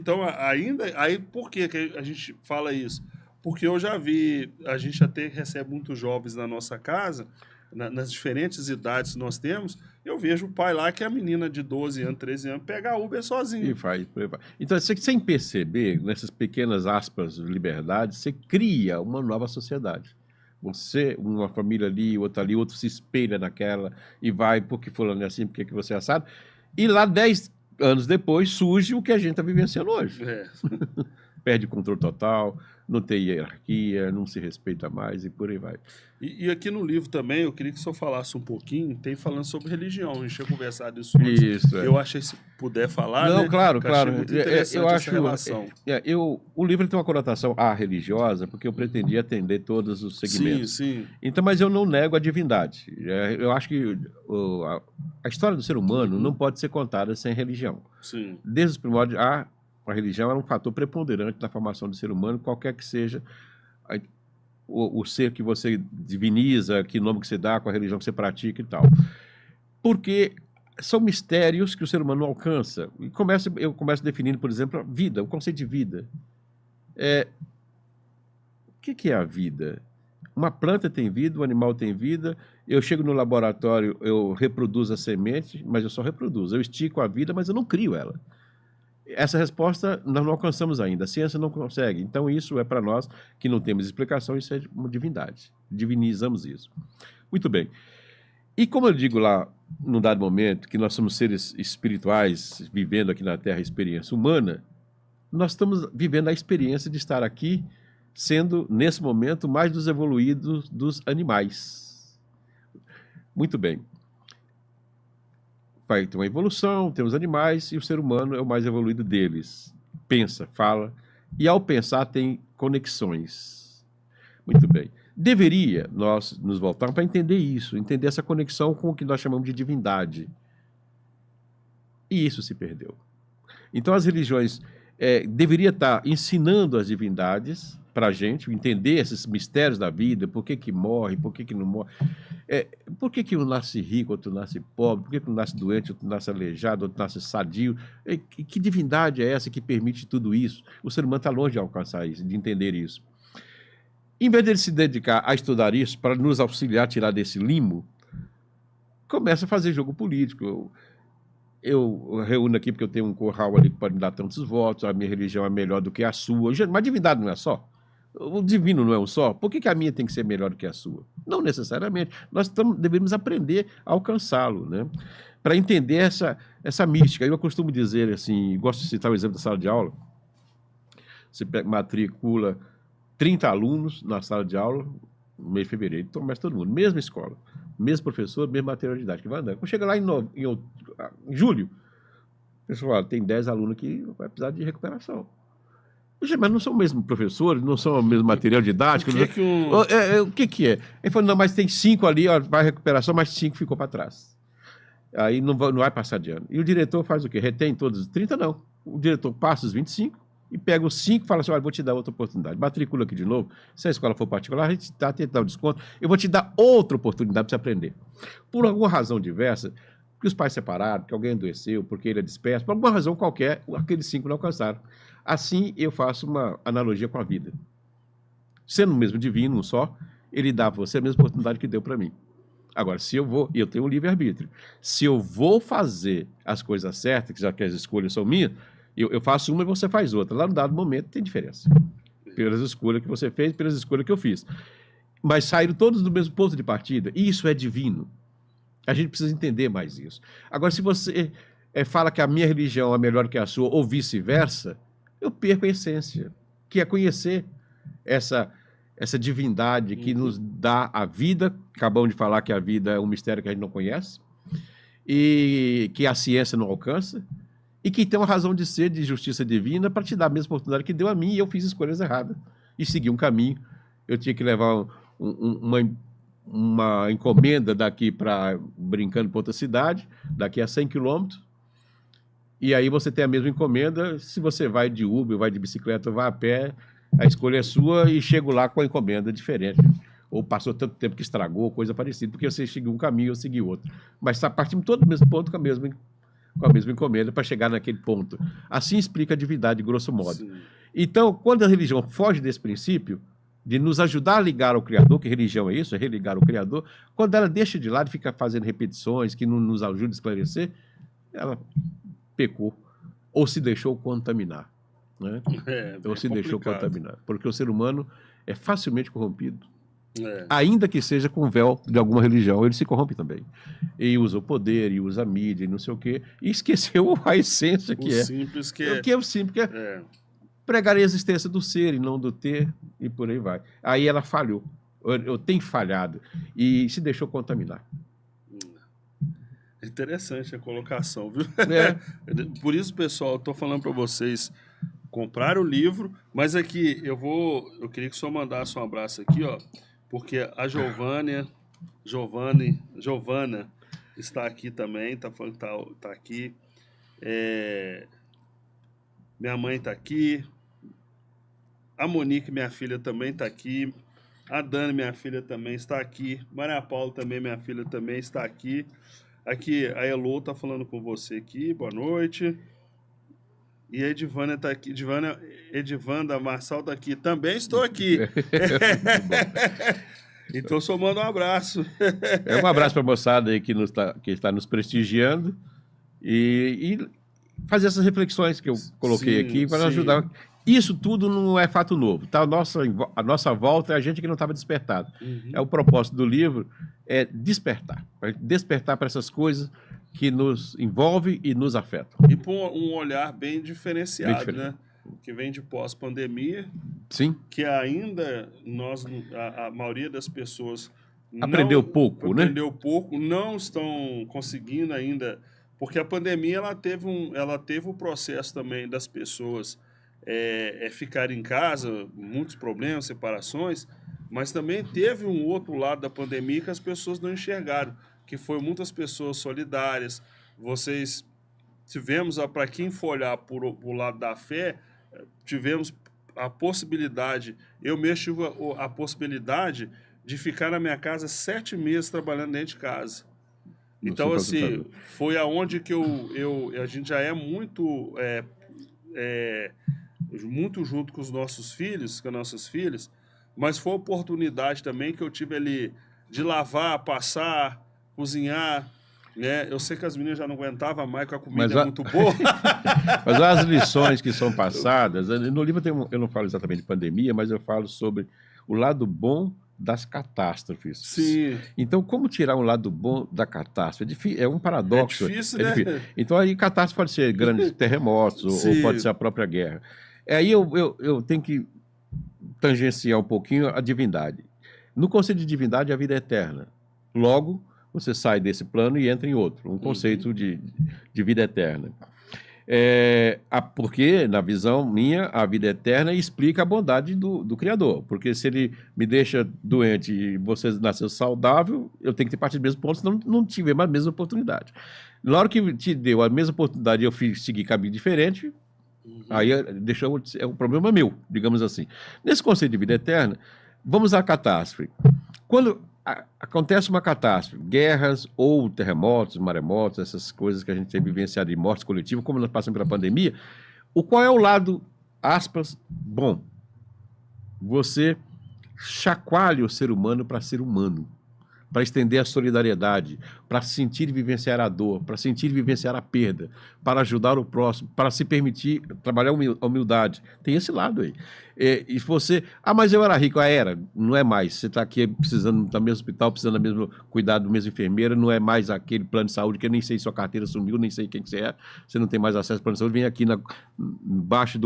aí por que a gente fala isso? Porque eu já vi, a gente até recebe muitos jovens na nossa casa, nas diferentes idades que nós temos, eu vejo o pai lá que é a menina de 12 anos, 13 anos, pega a Uber sozinho. E faz. Então, sem perceber, nessas pequenas aspas de liberdade, você cria uma nova sociedade. Você, uma família ali, outra ali, outro se espelha naquela e vai, porque fulano é assim, porque que você é assado. E lá, 10 anos depois, surge o que a gente está vivenciando hoje. Perde controle total, não tem hierarquia, não se respeita mais e por aí vai. E aqui no livro também, eu queria que o senhor falasse um pouquinho, tem falando sobre religião, a gente tinha conversado isso antes. Isso, Eu achei, se puder falar, não, né? claro. Muito interessante eu acho, essa relação. O livro tem uma conotação religiosa, porque eu pretendia atender todos os segmentos. Sim. Então, mas eu não nego a divindade. Eu acho que a história do ser humano não pode ser contada sem religião. Sim. Desde os primórdios, a religião era um fator preponderante na formação do ser humano, qualquer que seja o ser que você diviniza, que nome que você dá, com a religião que você pratica e tal. Porque são mistérios que o ser humano não alcança. E eu começo definindo, por exemplo, a vida, o conceito de vida. O que é a vida? Uma planta tem vida, um animal tem vida. Eu chego no laboratório, eu reproduzo a semente, mas eu só reproduzo. Eu estico a vida, mas eu não crio ela. Essa resposta nós não alcançamos ainda, a ciência não consegue. Então, isso é para nós que não temos explicação, isso é uma divindade. Divinizamos isso. Muito bem. E como eu digo lá, num dado momento, que nós somos seres espirituais, vivendo aqui na Terra a experiência humana, nós estamos vivendo a experiência de estar aqui, sendo, nesse momento, mais dos evoluídos dos animais. Muito bem. Vai ter uma evolução, tem os animais, e o ser humano é o mais evoluído deles. Pensa, fala, e ao pensar tem conexões. Muito bem. Deveria nós nos voltarmos para entender isso, entender essa conexão com o que nós chamamos de divindade. E isso se perdeu. Então as religiões deveriam estar ensinando as divindades para a gente, entender esses mistérios da vida, por que morre, por que não morre, por que um nasce rico, outro nasce pobre, por que um nasce doente, outro nasce aleijado, outro nasce sadio, que divindade é essa que permite tudo isso? O ser humano está longe de alcançar isso, de entender isso. Em vez de ele se dedicar a estudar isso para nos auxiliar a tirar desse limbo, começa a fazer jogo político. Eu reúno aqui porque eu tenho um curral ali que pode me dar tantos votos, a minha religião é melhor do que a sua. Mas a divindade não é só? O divino não é um só? Por que a minha tem que ser melhor do que a sua? Não necessariamente. Nós devemos aprender a alcançá-lo, né? Para entender essa mística. Eu costumo dizer assim, gosto de citar o exemplo da sala de aula. Você matricula 30 alunos na sala de aula no mês de fevereiro. Então, começa todo mundo, mesma escola, mesmo professor, mesmo material didático, que vai andando. Quando chega lá em julho, o pessoal fala, tem 10 alunos que vai precisar de recuperação. Mas não são o mesmo professor, não são o mesmo material didático. O que é? Ele falou, não, mas tem 5 ali, ó, vai recuperação, mas 5 ficou para trás. Aí não vai passar de ano. E o diretor faz o quê? Retém todos os 30? Não. O diretor passa os 25 e pega os 5 e fala assim, olha, vou te dar outra oportunidade. Matricula aqui de novo. Se a escola for particular, a gente está tentando dar um desconto. Eu vou te dar outra oportunidade para você aprender. Por alguma razão diversa, que os pais separaram, que alguém adoeceu, porque ele é disperso, por alguma razão qualquer, aqueles 5 não alcançaram. Assim, eu faço uma analogia com a vida. Sendo o mesmo divino, um só, ele dá para você a mesma oportunidade que deu para mim. Agora, se eu tenho um livre-arbítrio. Se eu vou fazer as coisas certas, já que as escolhas são minhas, eu faço uma e você faz outra. Lá no dado momento tem diferença. Pelas escolhas que você fez, pelas escolhas que eu fiz. Mas saíram todos do mesmo ponto de partida. E isso é divino. A gente precisa entender mais isso. Agora, se você fala que a minha religião é melhor que a sua, ou vice-versa, eu perco a essência, que é conhecer essa divindade que nos dá a vida. Acabamos de falar que a vida é um mistério que a gente não conhece, e que a ciência não alcança, e que tem uma razão de ser de justiça divina para te dar a mesma oportunidade que deu a mim, e eu fiz escolhas erradas, e segui um caminho. Eu tinha que levar uma encomenda daqui para brincando para outra cidade, daqui a 100 quilômetros, e aí você tem a mesma encomenda. Se você vai de Uber, vai de bicicleta, vai a pé, a escolha é sua, e chego lá com a encomenda diferente. Ou passou tanto tempo que estragou, coisa parecida, porque você seguiu um caminho, eu segui outro. Mas está partindo todo do mesmo ponto com a mesma encomenda para chegar naquele ponto. Assim explica a divindade, grosso modo. Sim. Então, quando a religião foge desse princípio, de nos ajudar a ligar ao Criador, que religião é isso, é religar ao Criador, quando ela deixa de lado e fica fazendo repetições que não nos ajudam a esclarecer, ela pecou, ou se deixou contaminar. Né? Ou se deixou contaminar. Porque o ser humano é facilmente corrompido. Ainda que seja com véu de alguma religião, ele se corrompe também. E usa o poder, e usa a mídia, e não sei o quê, e esqueceu a essência que é. Simples que é. O que é o simples, que é pregar a existência do ser e não do ter, e por aí vai. Aí ela falhou, eu tenho falhado, e se deixou contaminar. Interessante a colocação, viu? Por isso, pessoal, eu estou falando para vocês comprar o livro, mas aqui eu queria que o senhor mandasse um abraço aqui, ó, porque a Giovana está aqui também, tá falando que tá aqui. Minha mãe está aqui. A Monique, minha filha, também está aqui. A Dani, minha filha, também está aqui. Maria Paula também, minha filha, também está aqui. Aqui, a Elô está falando com você aqui. Boa noite. E a Edivana está aqui. Edivanda Marçal está aqui. Também estou aqui. Então, só mando um abraço. Um abraço para a moçada aí que está nos prestigiando. E fazer essas reflexões que eu coloquei Sim, aqui para sim. ajudar. Isso tudo não é fato novo, tá? A nossa volta é a gente que não estava despertado. É o propósito do livro, é despertar para essas coisas que nos envolvem e nos afetam. E por um olhar bem diferenciado, Bem diferente. né? Que vem de pós-pandemia, Sim, que ainda a maioria das pessoas aprendeu pouco, né? aprendeu pouco, não estão conseguindo ainda, porque a pandemia ela teve o processo também das pessoas ficarem em casa, muitos problemas, separações, mas também teve um outro lado da pandemia que as pessoas não enxergaram, que foi muitas pessoas solidárias. Vocês tivemos, para quem for olhar por o lado da fé, tivemos a possibilidade, eu mesmo tive a possibilidade de ficar na minha casa 7 meses trabalhando dentro de casa. Então, assim, foi aonde que a gente já é muito, muito junto com os nossos filhos, com as nossas filhas, mas foi a oportunidade também que eu tive ali de lavar, passar, cozinhar, né? Eu sei que as meninas já não aguentavam mais, que a comida é muito boa. Mas as lições que são passadas, no livro eu não falo exatamente de pandemia, mas eu falo sobre o lado bom das catástrofes. Sim. Então, como tirar um lado bom da catástrofe? É um paradoxo. É difícil, né? Então, aí catástrofe pode ser grandes terremotos, ou pode ser a própria guerra. Aí eu tenho que tangenciar um pouquinho a divindade. No conceito de divindade, a vida é eterna. Logo, você sai desse plano e entra em outro, um conceito de vida eterna. Porque, na visão minha, a vida eterna explica a bondade do Criador. Porque se ele me deixa doente e você nasceu saudável, eu tenho que ter partido do mesmo ponto, senão não tive a mesma oportunidade. Na hora que te deu a mesma oportunidade e eu seguir caminho diferente, aí é um problema meu, digamos assim. Nesse conceito de vida eterna, vamos à catástrofe. Quando acontece uma catástrofe, guerras ou terremotos, maremotos, essas coisas que a gente tem vivenciado de mortes coletivas, como nós passamos pela pandemia, qual é o lado, aspas, bom? Você chacoalha o ser humano para ser humano, para estender a solidariedade, para sentir e vivenciar a dor, para sentir e vivenciar a perda, para ajudar o próximo, para se permitir trabalhar a humildade. Tem esse lado aí. E você... mas eu era rico. Era. Não é mais. Você está aqui precisando do mesmo hospital, precisando do mesmo cuidado, do mesmo enfermeira, não é mais aquele plano de saúde que eu nem sei se sua carteira sumiu, nem sei quem que você é, você não tem mais acesso ao plano de saúde, vem aqui embaixo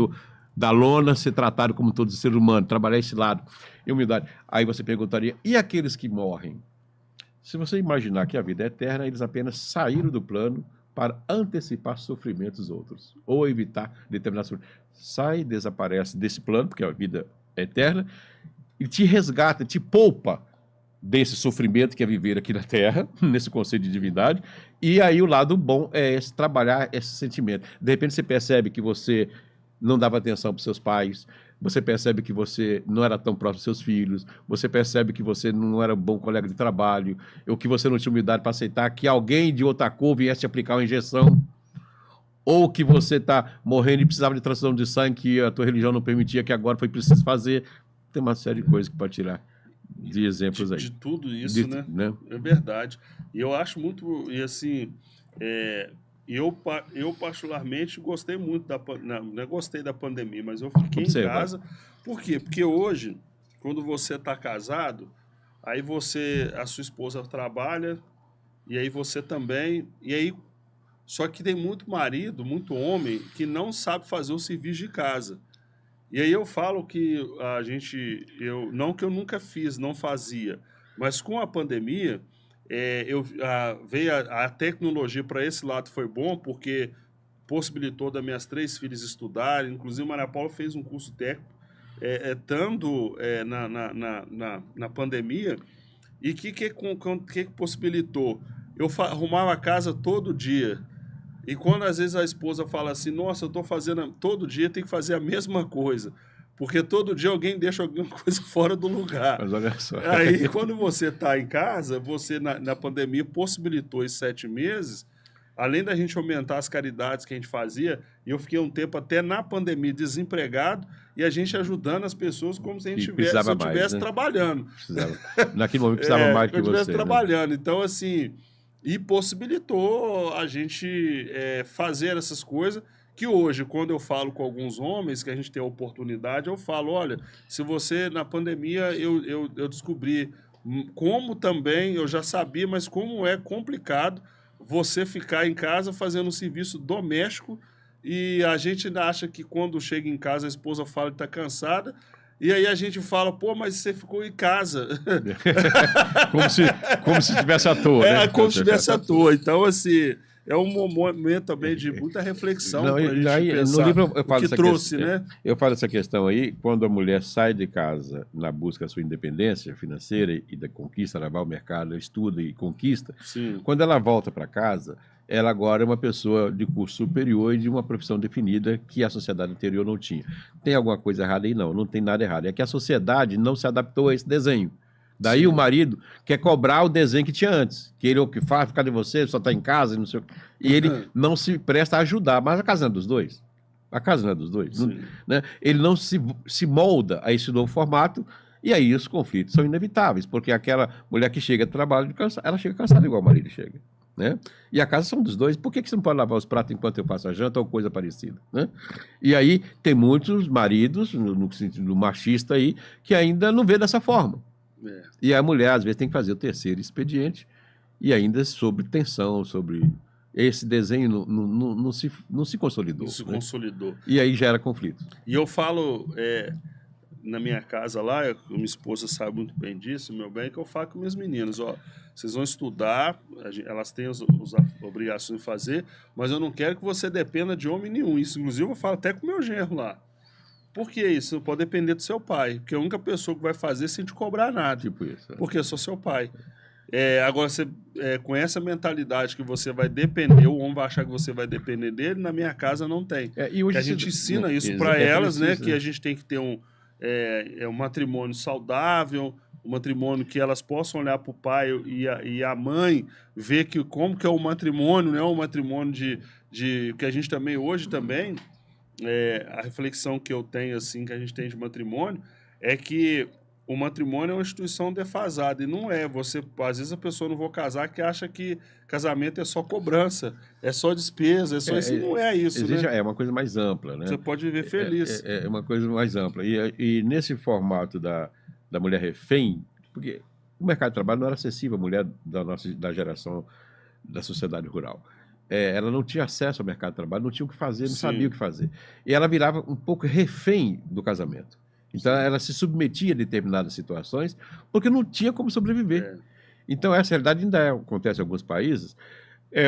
da lona ser tratado como todo ser humano, trabalhar esse lado. E humildade. Aí você perguntaria, e aqueles que morrem? Se você imaginar que a vida é eterna, eles apenas saíram do plano para antecipar sofrimentos outros, ou evitar determinados sofrimentos. Sai, desaparece desse plano, porque a vida é eterna, e te resgata, te poupa desse sofrimento que é viver aqui na Terra, nesse conceito de divindade, e aí o lado bom é trabalhar esse sentimento. De repente você percebe que você não dava atenção para os seus pais, você percebe que você não era tão próximo dos seus filhos, você percebe que você não era um bom colega de trabalho, ou que você não tinha humildade para aceitar que alguém de outra cor viesse te aplicar uma injeção, ou que você está morrendo e precisava de transfusão de sangue que a tua religião não permitia, que agora foi preciso fazer. Tem uma série de coisas que pode tirar de exemplos aí. De tudo isso, né? É verdade. E eu acho muito... E assim... Eu particularmente gostei muito não gostei da pandemia, mas eu fiquei em casa. Por quê? Porque hoje, quando você está casado, aí a sua esposa trabalha, e aí você também, e aí, só que tem muito marido, muito homem, que não sabe fazer o serviço de casa. E aí eu falo que não que eu nunca fiz, não fazia, mas com a pandemia... veio a tecnologia para esse lado, foi bom, porque possibilitou das minhas 3 filhas estudarem. Inclusive, Maria Paula fez um curso técnico estando na pandemia. E o que possibilitou? Eu arrumava a casa todo dia. E quando às vezes a esposa fala assim, nossa, eu estou fazendo todo dia, tem que fazer a mesma coisa. Porque todo dia alguém deixa alguma coisa fora do lugar. Mas olha só. Aí, quando você está em casa, você, na pandemia, possibilitou esses 7 meses, além da gente aumentar as caridades que a gente fazia, e eu fiquei um tempo até na pandemia desempregado, e a gente ajudando as pessoas como se a gente estivesse trabalhando. Naquele momento precisava mais que você. estivesse trabalhando. Então, assim, e possibilitou a gente fazer essas coisas que hoje, quando eu falo com alguns homens que a gente tem a oportunidade, eu falo, olha, se você, na pandemia, eu descobri como também, eu já sabia, mas como é complicado você ficar em casa fazendo um serviço doméstico e a gente ainda acha que quando chega em casa a esposa fala que está cansada e aí a gente fala, pô, mas você ficou em casa. como se estivesse à toa, né? Como se estivesse à toa. Então, assim, é um momento também de muita reflexão para a gente aí, pensar no livro eu falo o que trouxe, né? Eu falo essa questão aí, quando a mulher sai de casa na busca da sua independência financeira e da conquista, ela vai ao mercado, estuda e conquista, Sim. quando ela volta para casa, ela agora é uma pessoa de curso superior e de uma profissão definida que a sociedade anterior não tinha. Tem alguma coisa errada aí? Não, não tem nada errado. É que a sociedade não se adaptou a esse desenho. Daí o marido quer cobrar o desenho que tinha antes. Que ele é o que faz, cadê você? Só está em casa e não sei o quê. E ele não se presta a ajudar. Mas a casa não é dos dois. A casa não é dos dois. Não, né? Ele não se molda a esse novo formato. E aí os conflitos são inevitáveis. Porque aquela mulher que chega do trabalho, ela chega cansada igual o marido chega. Né? E a casa são dos dois. Por que você não pode lavar os pratos enquanto eu faço a janta ou coisa parecida? Né? E aí tem muitos maridos, no sentido machista aí, que ainda não vê dessa forma. E a mulher, às vezes, tem que fazer o terceiro expediente e ainda sobre tensão, sobre... Esse desenho não se consolidou. Não se né? consolidou. E aí gera conflito. E eu falo, na minha casa lá, minha esposa sabe muito bem disso, meu bem, que eu falo com minhas meninas, ó, vocês vão estudar, elas têm as obrigações de fazer, mas eu não quero que você dependa de homem nenhum. Isso, inclusive, eu falo até com o meu genro lá. Por que isso? Não pode depender do seu pai. Porque a única pessoa que vai fazer sem te cobrar nada. Tipo isso. Porque eu sou seu pai. Agora, você, com essa mentalidade que você vai depender, o homem vai achar que você vai depender dele, na minha casa não tem. E hoje a gente ensina isso para elas, né? Que a gente tem que ter um matrimônio saudável, um matrimônio que elas possam olhar para o pai e a mãe, ver como que é o matrimônio, né? Um matrimônio de que a gente também, hoje também... a reflexão que eu tenho, assim, que a gente tem de matrimônio, é que o matrimônio é uma instituição defasada, e não é. Às vezes a pessoa não vai casar que acha que casamento é só cobrança, é só despesa, é só isso, e não é isso, né? É uma coisa mais ampla, né? Você pode viver feliz. É uma coisa mais ampla. E nesse formato da mulher refém, porque o mercado de trabalho não era acessível à mulher da geração da sociedade rural. Ela não tinha acesso ao mercado de trabalho, não tinha o que fazer, não sabia o que fazer. E ela virava um pouco refém do casamento. Então, ela se submetia a determinadas situações porque não tinha como sobreviver. Então, essa realidade ainda acontece em alguns países,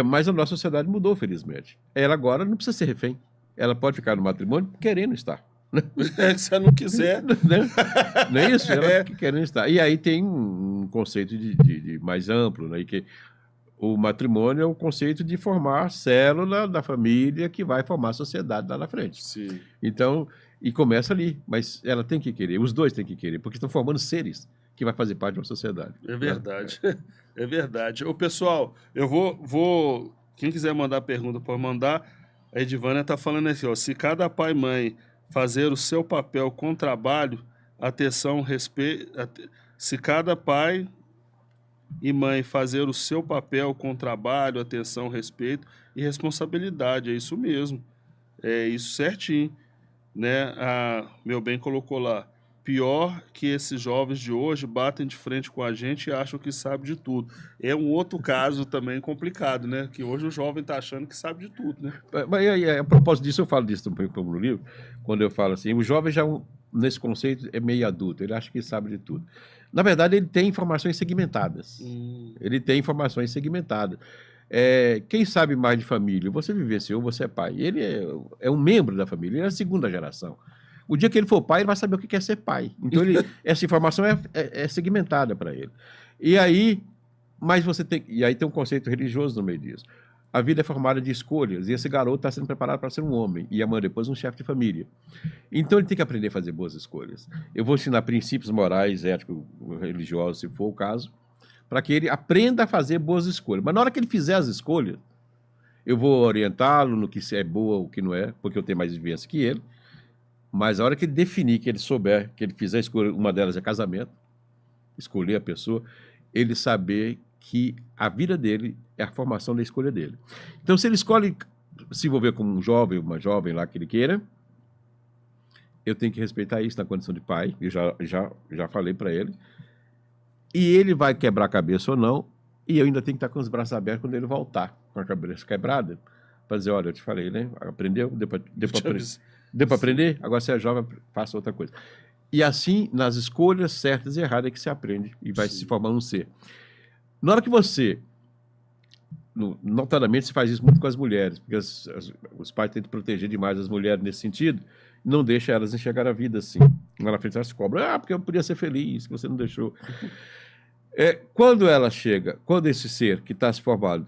mas a nossa sociedade mudou, felizmente. Ela agora não precisa ser refém. Ela pode ficar no matrimônio querendo estar. Se ela não quiser. Não é isso? Ela querendo estar. E aí tem um conceito de mais amplo, né? Que o matrimônio é o conceito de formar a célula da família que vai formar a sociedade lá na frente. Sim. Então, e começa ali, mas ela tem que querer, os dois têm que querer, porque estão formando seres que vai fazer parte de uma sociedade. É verdade, é verdade. Ô, pessoal, eu vou... Quem quiser mandar pergunta, pode mandar. A Edivânia está falando assim, ó, se cada pai e mãe fazer o seu papel com trabalho, atenção, respeito... Se cada pai... e mãe fazer o seu papel com trabalho, atenção, respeito e responsabilidade. É isso mesmo. É isso certinho. Né? Meu bem colocou lá. Pior que esses jovens de hoje batem de frente com a gente e acham que sabe de tudo. É um outro caso também complicado, né? Que hoje o jovem está achando que sabe de tudo, né? Mas a propósito disso, eu falo disso também no livro, quando eu falo assim, o jovem já, nesse conceito, é meio adulto, ele acha que sabe de tudo. Na verdade, ele tem informações segmentadas. Ele tem informações segmentadas. Quem sabe mais de família? Você vivenciou, você é pai. Ele é um membro da família, ele é a segunda geração. O dia que ele for pai, ele vai saber o que é ser pai. Então, essa informação é segmentada para ele. E aí tem um conceito religioso no meio disso. A vida é formada de escolhas, e esse garoto está sendo preparado para ser um homem, e amanhã depois um chefe de família. Então ele tem que aprender a fazer boas escolhas. Eu vou ensinar princípios morais, éticos, religiosos, se for o caso, para que ele aprenda a fazer boas escolhas. Mas na hora que ele fizer as escolhas, eu vou orientá-lo no que é boa ou o que não é, porque eu tenho mais vivência que ele, mas a hora que ele definir, que ele souber, que ele fizer a escolha, uma delas é casamento, escolher a pessoa, ele saber que a vida dele é a formação da escolha dele. Então, se ele escolhe se envolver com um jovem, uma jovem lá que ele queira, eu tenho que respeitar isso na condição de pai, eu já falei para ele, e ele vai quebrar a cabeça ou não, e eu ainda tenho que estar com os braços abertos quando ele voltar com a cabeça quebrada, para dizer, olha, eu te falei, né? Aprendeu? Deu para aprender? Agora você é jovem, faça outra coisa. E assim, nas escolhas certas e erradas é que se aprende e vai se formar um ser. Na hora que você, notadamente se faz isso muito com as mulheres, porque os pais tentam proteger demais as mulheres nesse sentido, não deixa elas enxergar a vida assim. Lá na frente elas cobram, porque eu podia ser feliz, que você não deixou. Quando ela chega, quando esse ser que está se formando,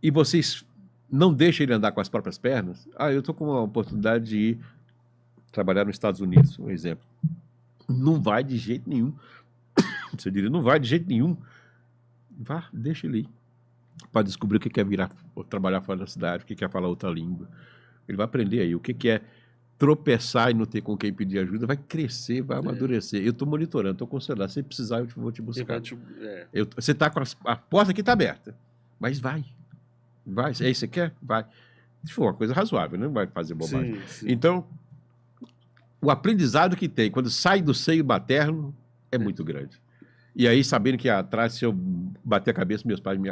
e vocês não deixam ele andar com as próprias pernas, eu estou com uma oportunidade de ir trabalhar nos Estados Unidos, um exemplo. Não vai de jeito nenhum. Você diria, não vai de jeito nenhum. Vá, deixa ele ir. Para descobrir o que é virar, trabalhar fora da cidade, o que é falar outra língua. Ele vai aprender aí o que é tropeçar e não ter com quem pedir ajuda, vai crescer, vai amadurecer. Eu estou monitorando, estou consolidando. Se precisar, eu vou te buscar. Você está com a porta aqui está aberta, mas vai. É isso que você quer? Vai. Se for uma coisa razoável, não vai fazer bobagem. Sim. Então, o aprendizado que tem quando sai do seio materno é muito grande. E aí, sabendo que atrás, se eu bater a cabeça, meus pais me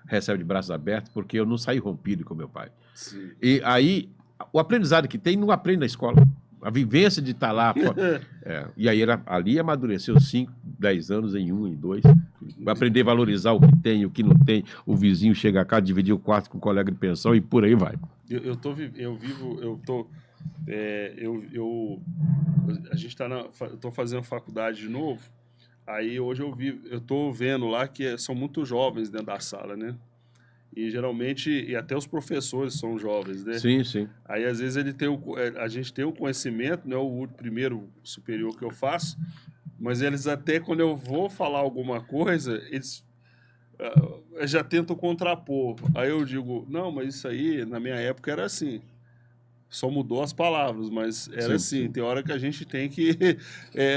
recebem de braços abertos, porque eu não saí rompido com meu pai. Sim. E aí, o aprendizado que tem, não aprende na escola. A vivência de estar lá. E aí, ali amadureceu 5, 10 anos em 1, em 2. Vai aprender a valorizar o que tem, o que não tem. O vizinho chega cá, dividir o quarto com o colega de pensão e por aí vai. Eu estou fazendo faculdade de novo. Aí hoje eu estou vendo lá que são muito jovens dentro da sala, né? E geralmente, e até os professores são jovens, né? Sim, sim. Aí às vezes a gente tem o conhecimento, não é o primeiro superior que eu faço, mas eles até quando eu vou falar alguma coisa, eles já tentam contrapor. Aí eu digo, não, mas isso aí na minha época era assim. Só mudou as palavras, mas era assim. Tem hora que a gente tem que...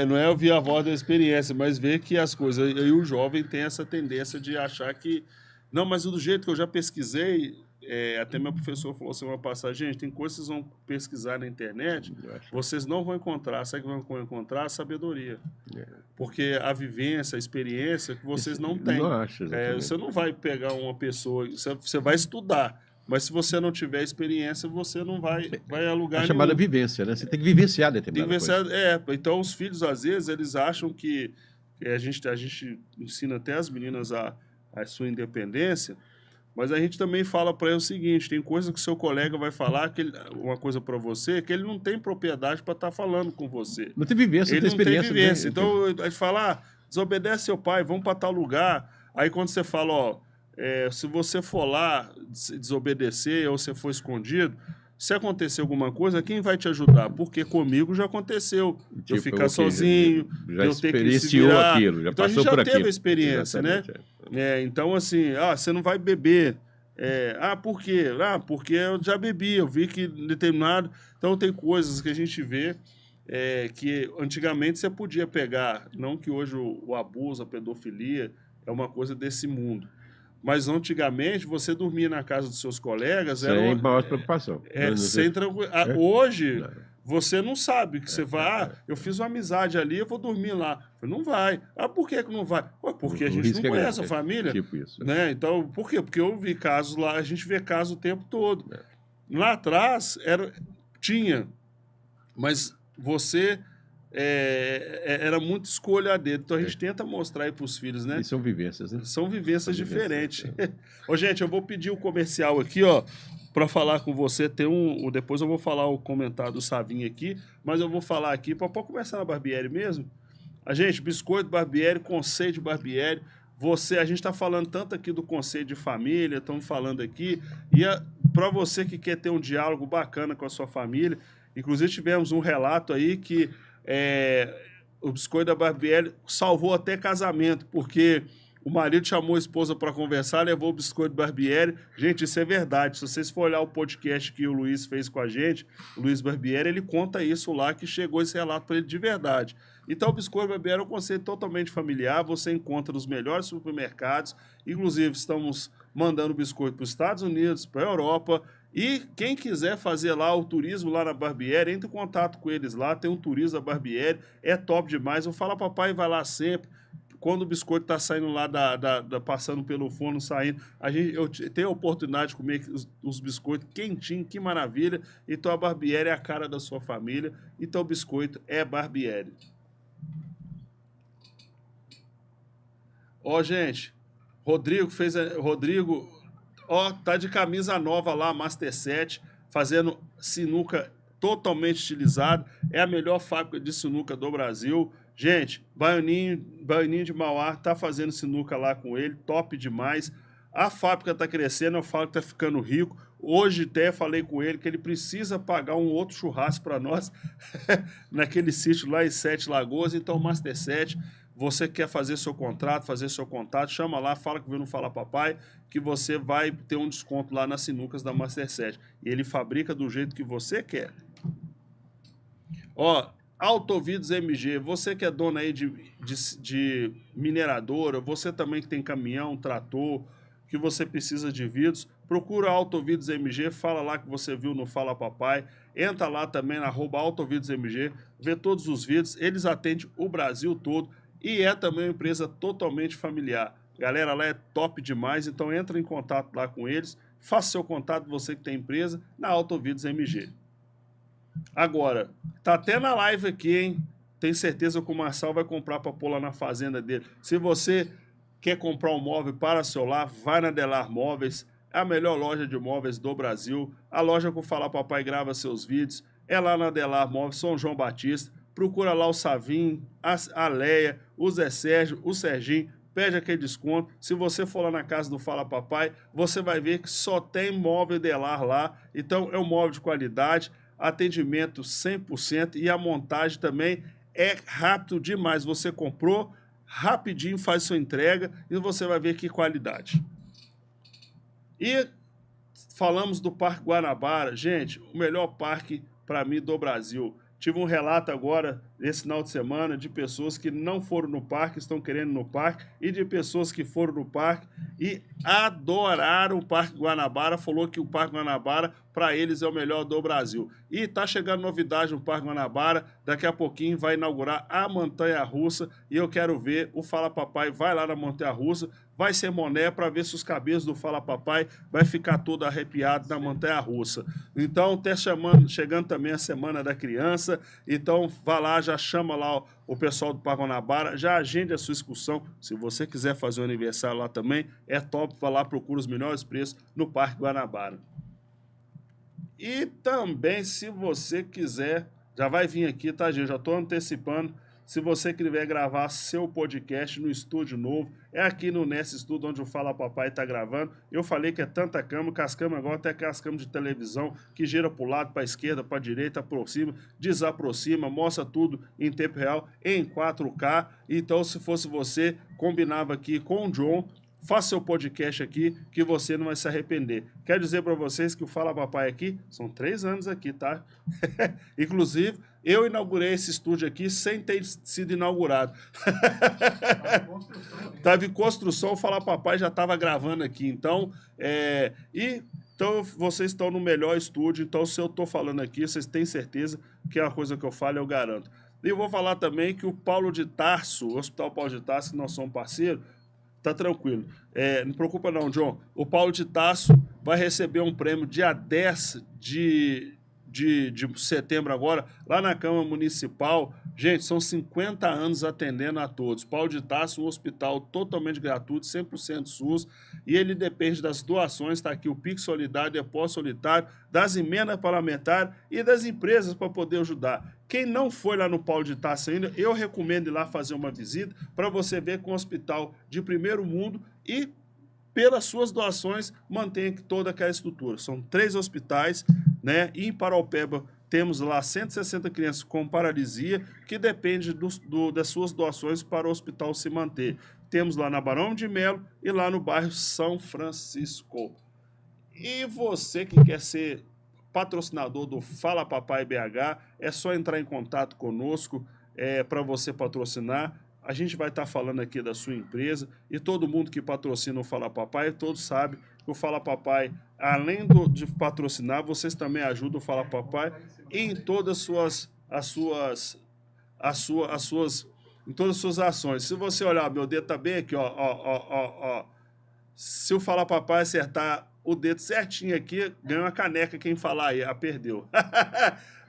não é ouvir a voz da experiência, mas ver que as coisas... E o jovem tem essa tendência de achar que... Não, mas do jeito que eu já pesquisei... até meu professor falou semana passada, gente, tem coisas que vocês vão pesquisar na internet, vocês não vão encontrar. Sabe o que vão encontrar? A sabedoria. Porque a vivência, a experiência que vocês não têm. Não acho, você não vai pegar uma pessoa... Você vai estudar. Mas se você não tiver experiência, você não vai a lugar nenhum. É chamada vivência, né? Você tem que vivenciar determinada coisa. Então, os filhos, às vezes, eles acham que a gente ensina até as meninas a sua independência, mas a gente também fala para eles o seguinte, tem coisa que seu colega vai falar, uma coisa para você, que ele não tem propriedade para estar falando com você. Não tem vivência, ele não tem experiência. Tem vivência. Então, a gente fala, desobedece seu pai, vamos para tal lugar. Aí, quando você fala, se você for lá desobedecer ou você for escondido, se acontecer alguma coisa, quem vai te ajudar? Porque comigo já aconteceu. Tipo, eu ficar sozinho, eu ter que se virar. Aquilo, já então, passou a gente já teve aquilo. a experiência, né? Então, assim, você não vai beber. Por quê? Porque eu já bebi, eu vi que determinado... Então, tem coisas que a gente vê que antigamente você podia pegar, não que hoje o abuso, a pedofilia é uma coisa desse mundo. Mas antigamente você dormia na casa dos seus colegas. Sem maior preocupação. Hoje você não sabe que você vai. Eu fiz uma amizade ali, eu vou dormir lá. Não vai. Por que não vai? Porque a gente não conhece a família. Tipo isso. Né? Então, por quê? Porque eu vi casos lá, a gente vê casos o tempo todo. Lá atrás tinha, mas você. Era muito escolha a dedo. Então a gente tenta mostrar aí para os filhos, né? E são vivências, né? São vivências diferentes. Ô, gente, eu vou pedir o comercial aqui, para falar com você. Depois eu vou falar o comentário do Savinho aqui, mas eu vou falar aqui, para começar na Barbieri mesmo. Gente, biscoito Barbieri, conceito de Barbieri. A gente está falando tanto aqui do conceito de família, estamos falando aqui, e para você que quer ter um diálogo bacana com a sua família, inclusive tivemos um relato aí que o biscoito da Barbieri salvou até casamento, porque O marido chamou a esposa para conversar, levou o biscoito Barbieri. Gente, isso é verdade. Se vocês for olhar o podcast que o Luiz fez com a gente, o Luiz Barbieri, ele conta isso lá, que chegou esse relato para ele de verdade. Então, o biscoito Barbieri é um conceito totalmente familiar. Você encontra nos melhores supermercados. Inclusive, estamos mandando biscoito para os Estados Unidos, para a Europa. E quem quiser fazer lá o turismo lá na Barbieri, entre em contato com eles lá. Tem um turismo da Barbieri. É top demais. Eu falo, papai, vai lá sempre. Quando o biscoito está saindo lá, passando pelo forno, saindo, eu tenho a oportunidade de comer os biscoitos quentinhos, que maravilha. Então a Barbieri é a cara da sua família. Então o biscoito é Barbieri. Ó, gente, Rodrigo, ó, tá de camisa nova lá, Master 7, fazendo sinuca totalmente estilizada. É a melhor fábrica de sinuca do Brasil. Gente, Baianinho de Mauá tá fazendo sinuca lá com ele, top demais. A fábrica tá crescendo, eu falo que tá ficando rico. Hoje até falei com ele que ele precisa pagar um outro churrasco para nós naquele sítio lá em Sete Lagoas. Então, Master 7, você quer fazer seu contrato, fazer seu contato, chama lá, fala que veio no Fala Papai, que você vai ter um desconto lá nas sinucas da Master 7. E ele fabrica do jeito que você quer. Ó, Autovidros MG, você que é dono aí de mineradora, você também que tem caminhão, trator, que você precisa de vidros, procura Autovidros MG, fala lá que você viu no Fala Papai, entra lá também na @autovidrosmg, vê todos os vídeos, eles atendem o Brasil todo e é também uma empresa totalmente familiar. Galera, lá é top demais, então entra em contato lá com eles, faça seu contato, você que tem empresa, na Autovidros MG. Agora, tá até na live aqui, hein? Tenho certeza que o Marçal vai comprar para pôr lá na fazenda dele. Se você quer comprar um móvel para seu lar, vai na Delar Móveis, é a melhor loja de móveis do Brasil. A loja que o Fala Papai grava seus vídeos é lá na Delar Móveis, São João Batista. Procura lá o Savim, a Leia, o Zé Sérgio, o Serginho, pede aquele desconto. Se você for lá na casa do Fala Papai, você vai ver que só tem móvel Delar lá. Então, é um móvel de qualidade, atendimento 100% e a montagem também é rápido demais. Você comprou, rapidinho faz sua entrega e você vai ver que qualidade. E falamos do Parque Guanabara. Gente, o melhor parque para mim do Brasil. Tive um relato agora, esse final de semana, de pessoas que não foram no parque, estão querendo ir no parque, e de pessoas que foram no parque e adoraram o Parque Guanabara, falou que o Parque Guanabara, para eles, é o melhor do Brasil. E tá chegando novidade no Parque Guanabara, daqui a pouquinho vai inaugurar a montanha-russa, e eu quero ver, o Fala Papai vai lá na montanha-russa, vai ser moné para ver se os cabelos do Fala Papai vai ficar todo arrepiado na montanha-russa. Então, tá chegando também a Semana da Criança, então vá lá, já chama lá o pessoal do Parque Guanabara, já agende a sua excursão. Se você quiser fazer o aniversário lá também, é top, vá lá, procura os melhores preços no Parque Guanabara. E também, se você quiser, já vai vir aqui, tá, gente? Já estou antecipando. Se você quiser gravar seu podcast no estúdio novo, é aqui no Nesse Estúdio, onde o Fala Papai está gravando. Eu falei que é tanta cama, que as camas agora até aquelas camas de televisão, que gira para o lado, para a esquerda, para a direita, aproxima, desaproxima, mostra tudo em tempo real, em 4K. Então, se fosse você, combinava aqui com o John, faça seu podcast aqui, que você não vai se arrepender. Quero dizer para vocês que o Fala Papai aqui, são 3 anos aqui, tá? Inclusive, eu inaugurei esse estúdio aqui sem ter sido inaugurado. Estava em construção, o Fala Papai já estava gravando aqui. Então, então, vocês estão no melhor estúdio. Então, se eu estou falando aqui, vocês têm certeza que é uma coisa que eu falo, eu garanto. E eu vou falar também que o Paulo de Tarso, o Hospital Paulo de Tarso, que nós somos parceiros, tá tranquilo. Não preocupa não, John. O Paulo de Tarso vai receber um prêmio dia 10 de setembro agora, lá na Câmara Municipal. Gente, são 50 anos atendendo a todos. Paulo de Tarso, um hospital totalmente gratuito, 100% SUS, e ele depende das doações, está aqui o Pix Solidário, Depósito Solidário, das emendas parlamentares e das empresas para poder ajudar. Quem não foi lá no Paulo de Tarso ainda, eu recomendo ir lá fazer uma visita para você ver que é um hospital de primeiro mundo e, pelas suas doações, mantém toda aquela estrutura. São 3 hospitais, né? E em Paraupeba temos lá 160 crianças com paralisia que depende das suas doações para o hospital se manter. Temos lá na Barão de Melo e lá no bairro São Francisco. E você que quer ser patrocinador do Fala Papai BH, é só entrar em contato conosco para você patrocinar. A gente vai estar falando aqui da sua empresa e todo mundo que patrocina o Fala Papai, todos sabem que o Fala Papai, além de patrocinar, vocês também ajudam o Fala Papai em todas as suas ações. Se você olhar, meu dedo tá bem aqui, ó. Se o Fala Papai acertar o dedo certinho aqui, ganha uma caneca quem falar aí. Perdeu.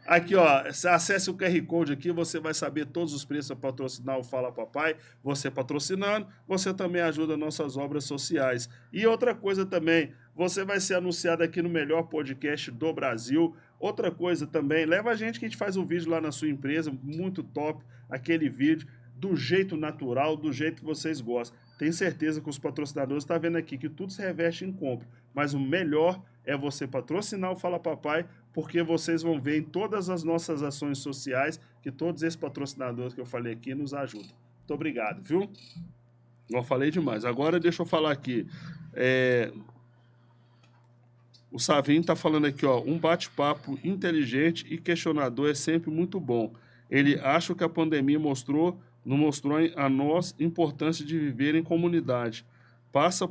Aqui, ó, acesse o QR Code aqui, você vai saber todos os preços para patrocinar o Fala Papai. Você patrocinando, você também ajuda nossas obras sociais. E outra coisa também, você vai ser anunciado aqui no melhor podcast do Brasil. Outra coisa também, leva a gente que a gente faz um vídeo lá na sua empresa, muito top, aquele vídeo, do jeito natural, do jeito que vocês gostam. Tenho certeza que os patrocinadores estão vendo aqui que tudo se reveste em compra, mas o melhor é você patrocinar o Fala Papai, porque vocês vão ver em todas as nossas ações sociais que todos esses patrocinadores que eu falei aqui nos ajudam. Muito obrigado, viu? Eu falei demais. Agora deixa eu falar aqui. O Savinho está falando aqui, ó, um bate-papo inteligente e questionador é sempre muito bom. Ele acha que a pandemia não mostrou a nós a importância de viver em comunidade. Passa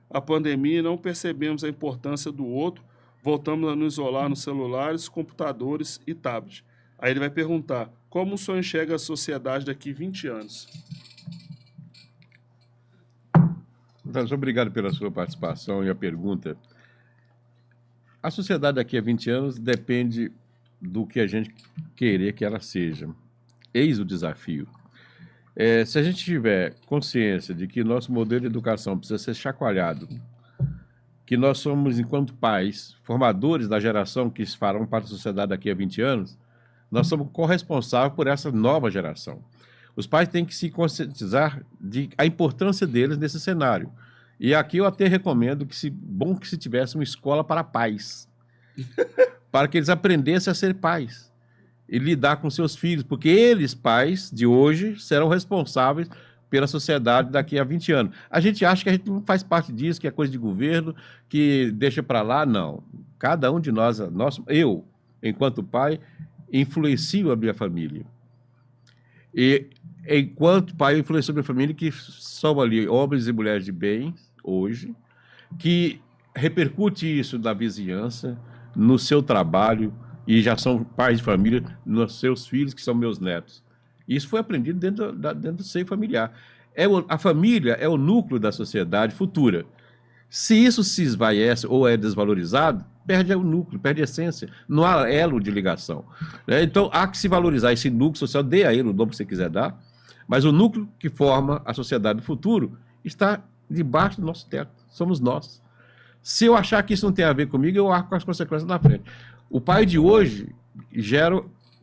a pandemia e não percebemos a importância do outro, voltamos a nos isolar nos celulares, computadores e tablets. Aí ele vai perguntar, como o senhor enxerga a sociedade daqui a 20 anos? Muito obrigado pela sua participação e a pergunta. A sociedade daqui a 20 anos depende do que a gente querer que ela seja. Eis o desafio. Se a gente tiver consciência de que nosso modelo de educação precisa ser chacoalhado, que nós somos, enquanto pais, formadores da geração que farão parte da sociedade daqui a 20 anos, nós somos corresponsáveis por essa nova geração. Os pais têm que se conscientizar da importância deles nesse cenário. E aqui eu até recomendo bom que se tivesse uma escola para pais, para que eles aprendessem a ser pais e lidar com seus filhos, porque eles, pais de hoje, serão responsáveis pela sociedade daqui a 20 anos. A gente acha que a gente não faz parte disso, que é coisa de governo, que deixa para lá. Não. Cada um de nós, eu, enquanto pai, influencio a minha família. E, enquanto pai, eu influencio a minha família, que são ali homens e mulheres de bem, hoje, que repercute isso na vizinhança, no seu trabalho, e já são pais de família, nos seus filhos, que são meus netos. Isso foi aprendido dentro do seio familiar. A família é o núcleo da sociedade futura. Se isso se esvaece ou é desvalorizado, perde o núcleo, perde a essência. Não há elo de ligação. Então, há que se valorizar esse núcleo social, dê a ele o nome que você quiser dar, mas o núcleo que forma a sociedade do futuro está debaixo do nosso teto. Somos nós. Se eu achar que isso não tem a ver comigo, eu arco as consequências na frente. O pai de hoje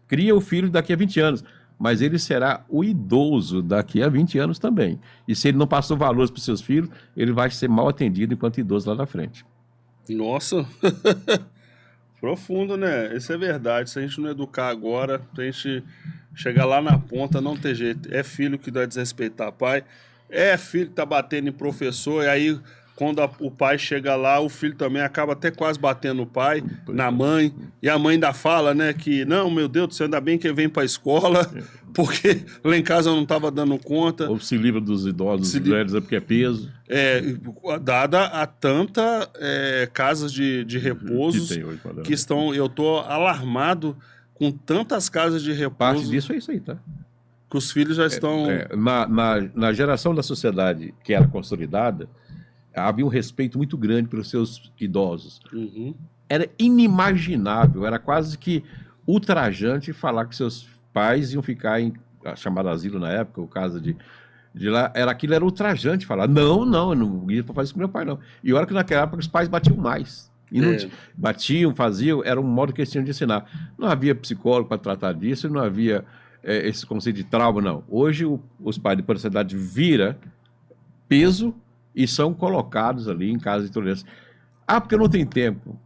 cria o filho daqui a 20 anos, mas ele será o idoso daqui a 20 anos também. E se ele não passou valores para os seus filhos, ele vai ser mal atendido enquanto idoso lá na frente. Nossa, profundo, né? Isso é verdade. Se a gente não educar agora, se a gente chegar lá na ponta, não tem jeito. É filho que vai desrespeitar pai, é filho que tá batendo em professor, e aí quando o pai chega lá, o filho também acaba até quase batendo no pai, na mãe, e a mãe ainda fala, né, que não, meu Deus do céu, ainda bem que ele vem para a escola, porque lá em casa eu não estava dando conta. Ou se livra dos idosos, dos velhos, é porque é peso. Dada a tanta casas de repousos que estão, eu estou alarmado com tantas casas de repouso. Parte disso é isso aí, tá? Que os filhos já estão... Na geração da sociedade que era consolidada, havia um respeito muito grande pelos seus idosos. Uhum. Era inimaginável, era quase que ultrajante falar que seus pais iam ficar em chamado asilo na época, o caso de lá, aquilo era ultrajante falar, não, eu não ia fazer isso com meu pai, não. E olha que naquela época os pais batiam mais. E não batiam, faziam, era um modo que eles tinham de ensinar. Não havia psicólogo para tratar disso, não havia esse conceito de trauma, não. Hoje os pais de sociedade viram peso e são colocados ali em casa de tolerância. Porque eu não tenho tempo.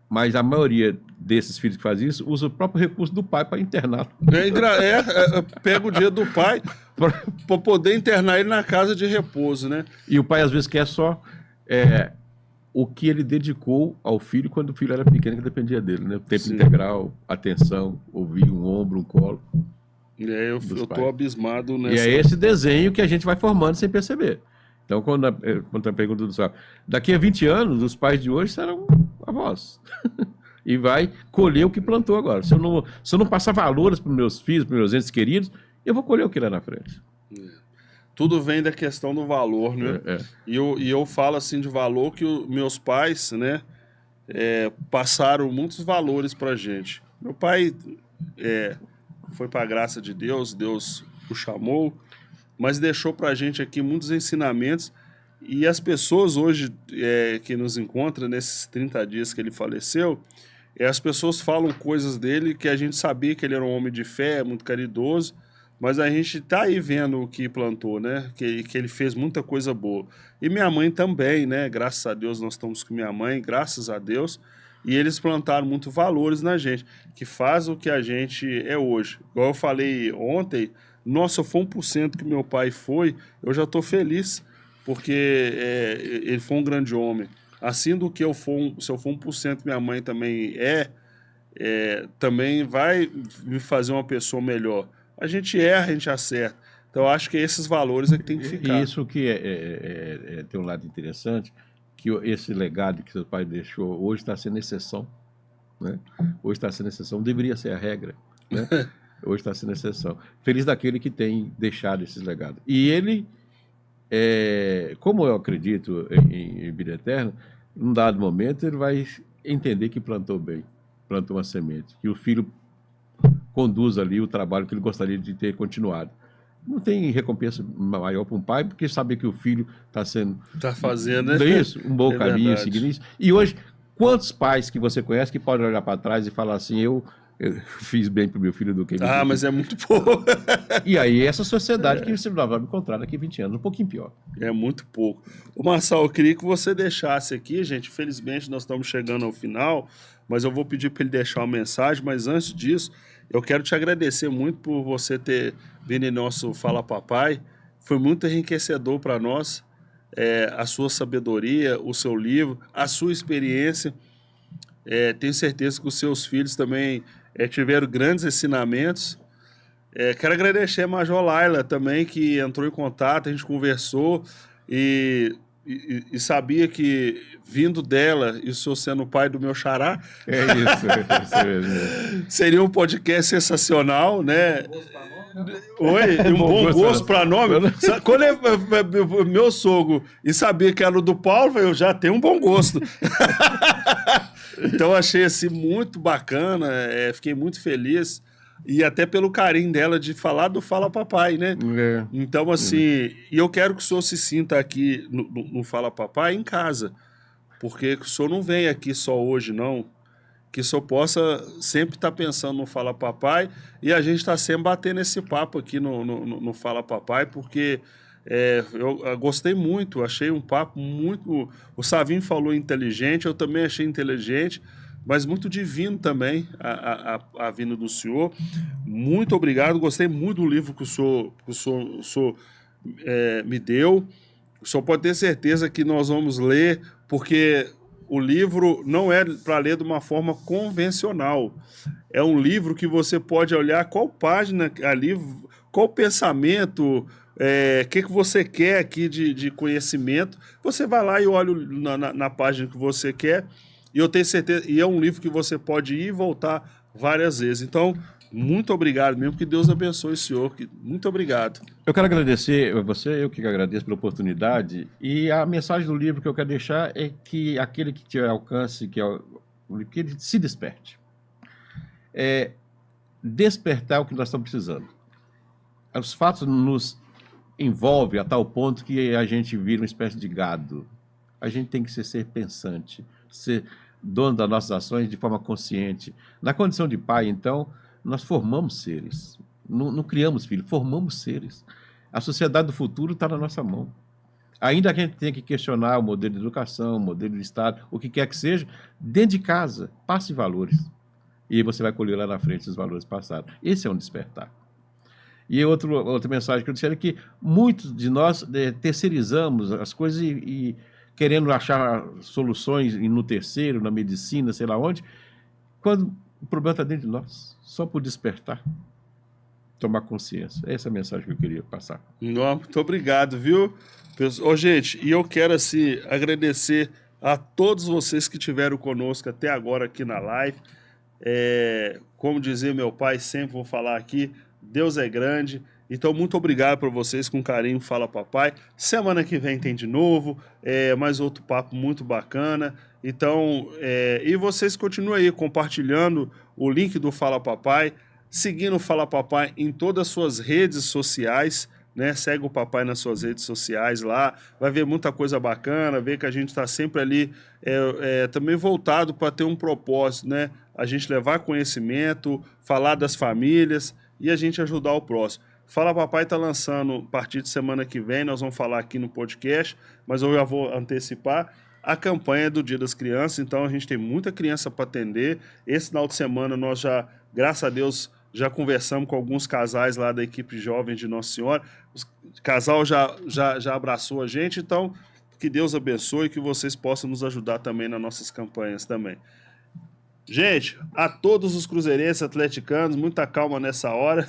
Mas a maioria desses filhos que fazem isso usa o próprio recurso do pai para interná-lo. Pega o dia do pai para poder internar ele na casa de repouso, né? E o pai, às vezes, quer só o que ele dedicou ao filho quando o filho era pequeno, que dependia dele, né? Tempo Sim. integral, atenção, ouvir, um ombro, um colo. Eu tô abismado nessa... E é esse desenho que a gente vai formando sem perceber. Então, quando a pergunta do Sá, daqui a 20 anos, os pais de hoje serão avós. E vai colher o que plantou agora. Se eu não passar valores para os meus filhos, para os meus entes queridos, eu vou colher o que lá na frente. Tudo vem da questão do valor, né? E eu falo assim de valor que meus pais, né, passaram muitos valores para a gente. Meu pai foi para a graça de Deus, Deus o chamou, mas deixou para a gente aqui muitos ensinamentos, e as pessoas hoje que nos encontram nesses 30 dias que ele faleceu, as pessoas falam coisas dele que a gente sabia que ele era um homem de fé, muito caridoso, mas a gente está aí vendo o que plantou, né? Que ele fez muita coisa boa. E minha mãe também, né? Graças a Deus nós estamos com minha mãe, graças a Deus, e eles plantaram muito valores na gente, que faz o que a gente é hoje. Igual eu falei ontem, nossa, foi 1% que meu pai foi, eu já estou feliz, porque ele foi um grande homem. Assim do que se eu for 1%, minha mãe também também vai me fazer uma pessoa melhor. A gente erra, a gente acerta. Então, eu acho que esses valores é que tem que ficar. E isso que tem um lado interessante, que esse legado que seu pai deixou hoje está sendo exceção. Né? Hoje está sendo exceção, deveria ser a regra. Né? Hoje está sendo exceção. Feliz daquele que tem deixado esses legados. E ele, como eu acredito em vida eterna, num dado momento ele vai entender que plantou bem, plantou uma semente, que o filho conduz ali o trabalho que ele gostaria de ter continuado. Não tem recompensa maior para um pai, porque saber que o filho está fazendo, né? Isso, um bom caminho, verdade. seguindo isso. E hoje, quantos pais que você conhece que podem olhar para trás e falar assim, eu fiz bem para o meu filho do que... mas é muito pouco. E aí, essa sociedade que você vai encontrar daqui a 20 anos, um pouquinho pior. É muito pouco. Ô Marçal, eu queria que você deixasse aqui, gente, infelizmente nós estamos chegando ao final, mas eu vou pedir para ele deixar uma mensagem, mas antes disso, eu quero te agradecer muito por você ter vindo em nosso Fala Papai. Foi muito enriquecedor para nós, a sua sabedoria, o seu livro, a sua experiência. Tenho certeza que os seus filhos também tiveram grandes ensinamentos. Quero agradecer a Major Laila também, que entrou em contato, a gente conversou e sabia que, vindo dela, e o senhor sendo o pai do meu xará, é isso mesmo. Seria um podcast sensacional, né? Oi, um bom gosto para nome. Quando meu sogro e sabia que era o do Paulo, eu já tenho um bom gosto. Então achei assim muito bacana, fiquei muito feliz. E até pelo carinho dela de falar do Fala Papai, né? Então, assim, e eu quero que o senhor se sinta aqui no Fala Papai em casa. Porque o senhor não vem aqui só hoje, não. Que o senhor possa sempre estar pensando no Fala Papai. E a gente está sempre batendo esse papo aqui no Fala Papai, porque eu gostei muito, achei um papo muito... O Savinho falou inteligente, eu também achei inteligente, mas muito divino também a vinda do senhor. Muito obrigado, gostei muito do livro que o senhor me deu. O senhor pode ter certeza que nós vamos ler, porque o livro não é para ler de uma forma convencional. É um livro que você pode olhar qual página ali, qual pensamento, que você quer aqui de conhecimento. Você vai lá e olha na página que você quer. E eu tenho certeza, e é um livro que você pode ir e voltar várias vezes. Então, muito obrigado mesmo, que Deus abençoe o senhor. Muito obrado. Eu quero agradecer a você, eu que agradeço pela oportunidade. E a mensagem do livro que eu quero deixar é que aquele que te alcance, que ele se desperte. Despertar o que nós estamos precisando. Os fatos nos envolvem a tal ponto que a gente vira uma espécie de gado. A gente tem que ser pensante, ser dono das nossas ações de forma consciente. Na condição de pai, então, nós formamos seres. Não criamos filhos, formamos seres. A sociedade do futuro está na nossa mão. Ainda que a gente tenha que questionar o modelo de educação, o modelo de Estado, o que quer que seja, dentro de casa, passe valores. E você vai colher lá na frente os valores passados. Esse é um despertar. E outra mensagem que eu disse é que muitos de nós terceirizamos as coisas e querendo achar soluções no terceiro, na medicina, sei lá onde, quando o problema está dentro de nós, só por despertar, tomar consciência. Essa é a mensagem que eu queria passar. Não, muito obrigado, viu? Ô, gente, e eu quero assim, agradecer a todos vocês que estiveram conosco até agora aqui na live. Como dizia meu pai, sempre vou falar aqui, Deus é grande. Então, muito obrigado por vocês, com carinho, Fala Papai. Semana que vem tem de novo, mais outro papo muito bacana. Então, e vocês continuam aí compartilhando o link do Fala Papai, seguindo o Fala Papai em todas as suas redes sociais, né? Segue o papai nas suas redes sociais lá, vai ver muita coisa bacana, ver que a gente está sempre ali também voltado para ter um propósito, né? A gente levar conhecimento, falar das famílias e a gente ajudar o próximo. Fala Papai está lançando, a partir de semana que vem, nós vamos falar aqui no podcast, mas eu já vou antecipar a campanha do Dia das Crianças, então a gente tem muita criança para atender. Esse final de semana nós já, graças a Deus, já conversamos com alguns casais lá da equipe jovem de Nossa Senhora. O casal já abraçou a gente, então que Deus abençoe e que vocês possam nos ajudar também nas nossas campanhas também. Gente, a todos os cruzeirenses atleticanos, muita calma nessa hora.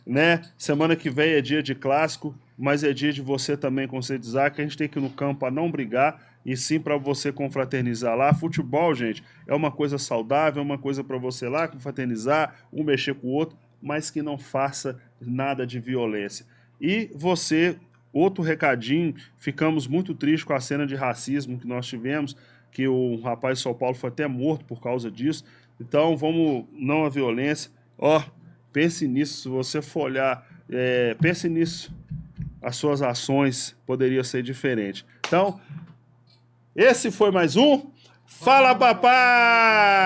Né? Semana que vem é dia de clássico, mas é dia de você também conscientizar que a gente tem que ir no campo para não brigar e sim para você confraternizar lá. Futebol, gente, é uma coisa saudável, é uma coisa para você lá confraternizar, um mexer com o outro, mas que não faça nada de violência. E você, outro recadinho, ficamos muito tristes com a cena de racismo que nós tivemos, que o rapaz de São Paulo foi até morto por causa disso. Então, vamos, não à violência. Pense nisso, se você for olhar, pense nisso, as suas ações poderiam ser diferentes. Então, esse foi mais um Fala Papai!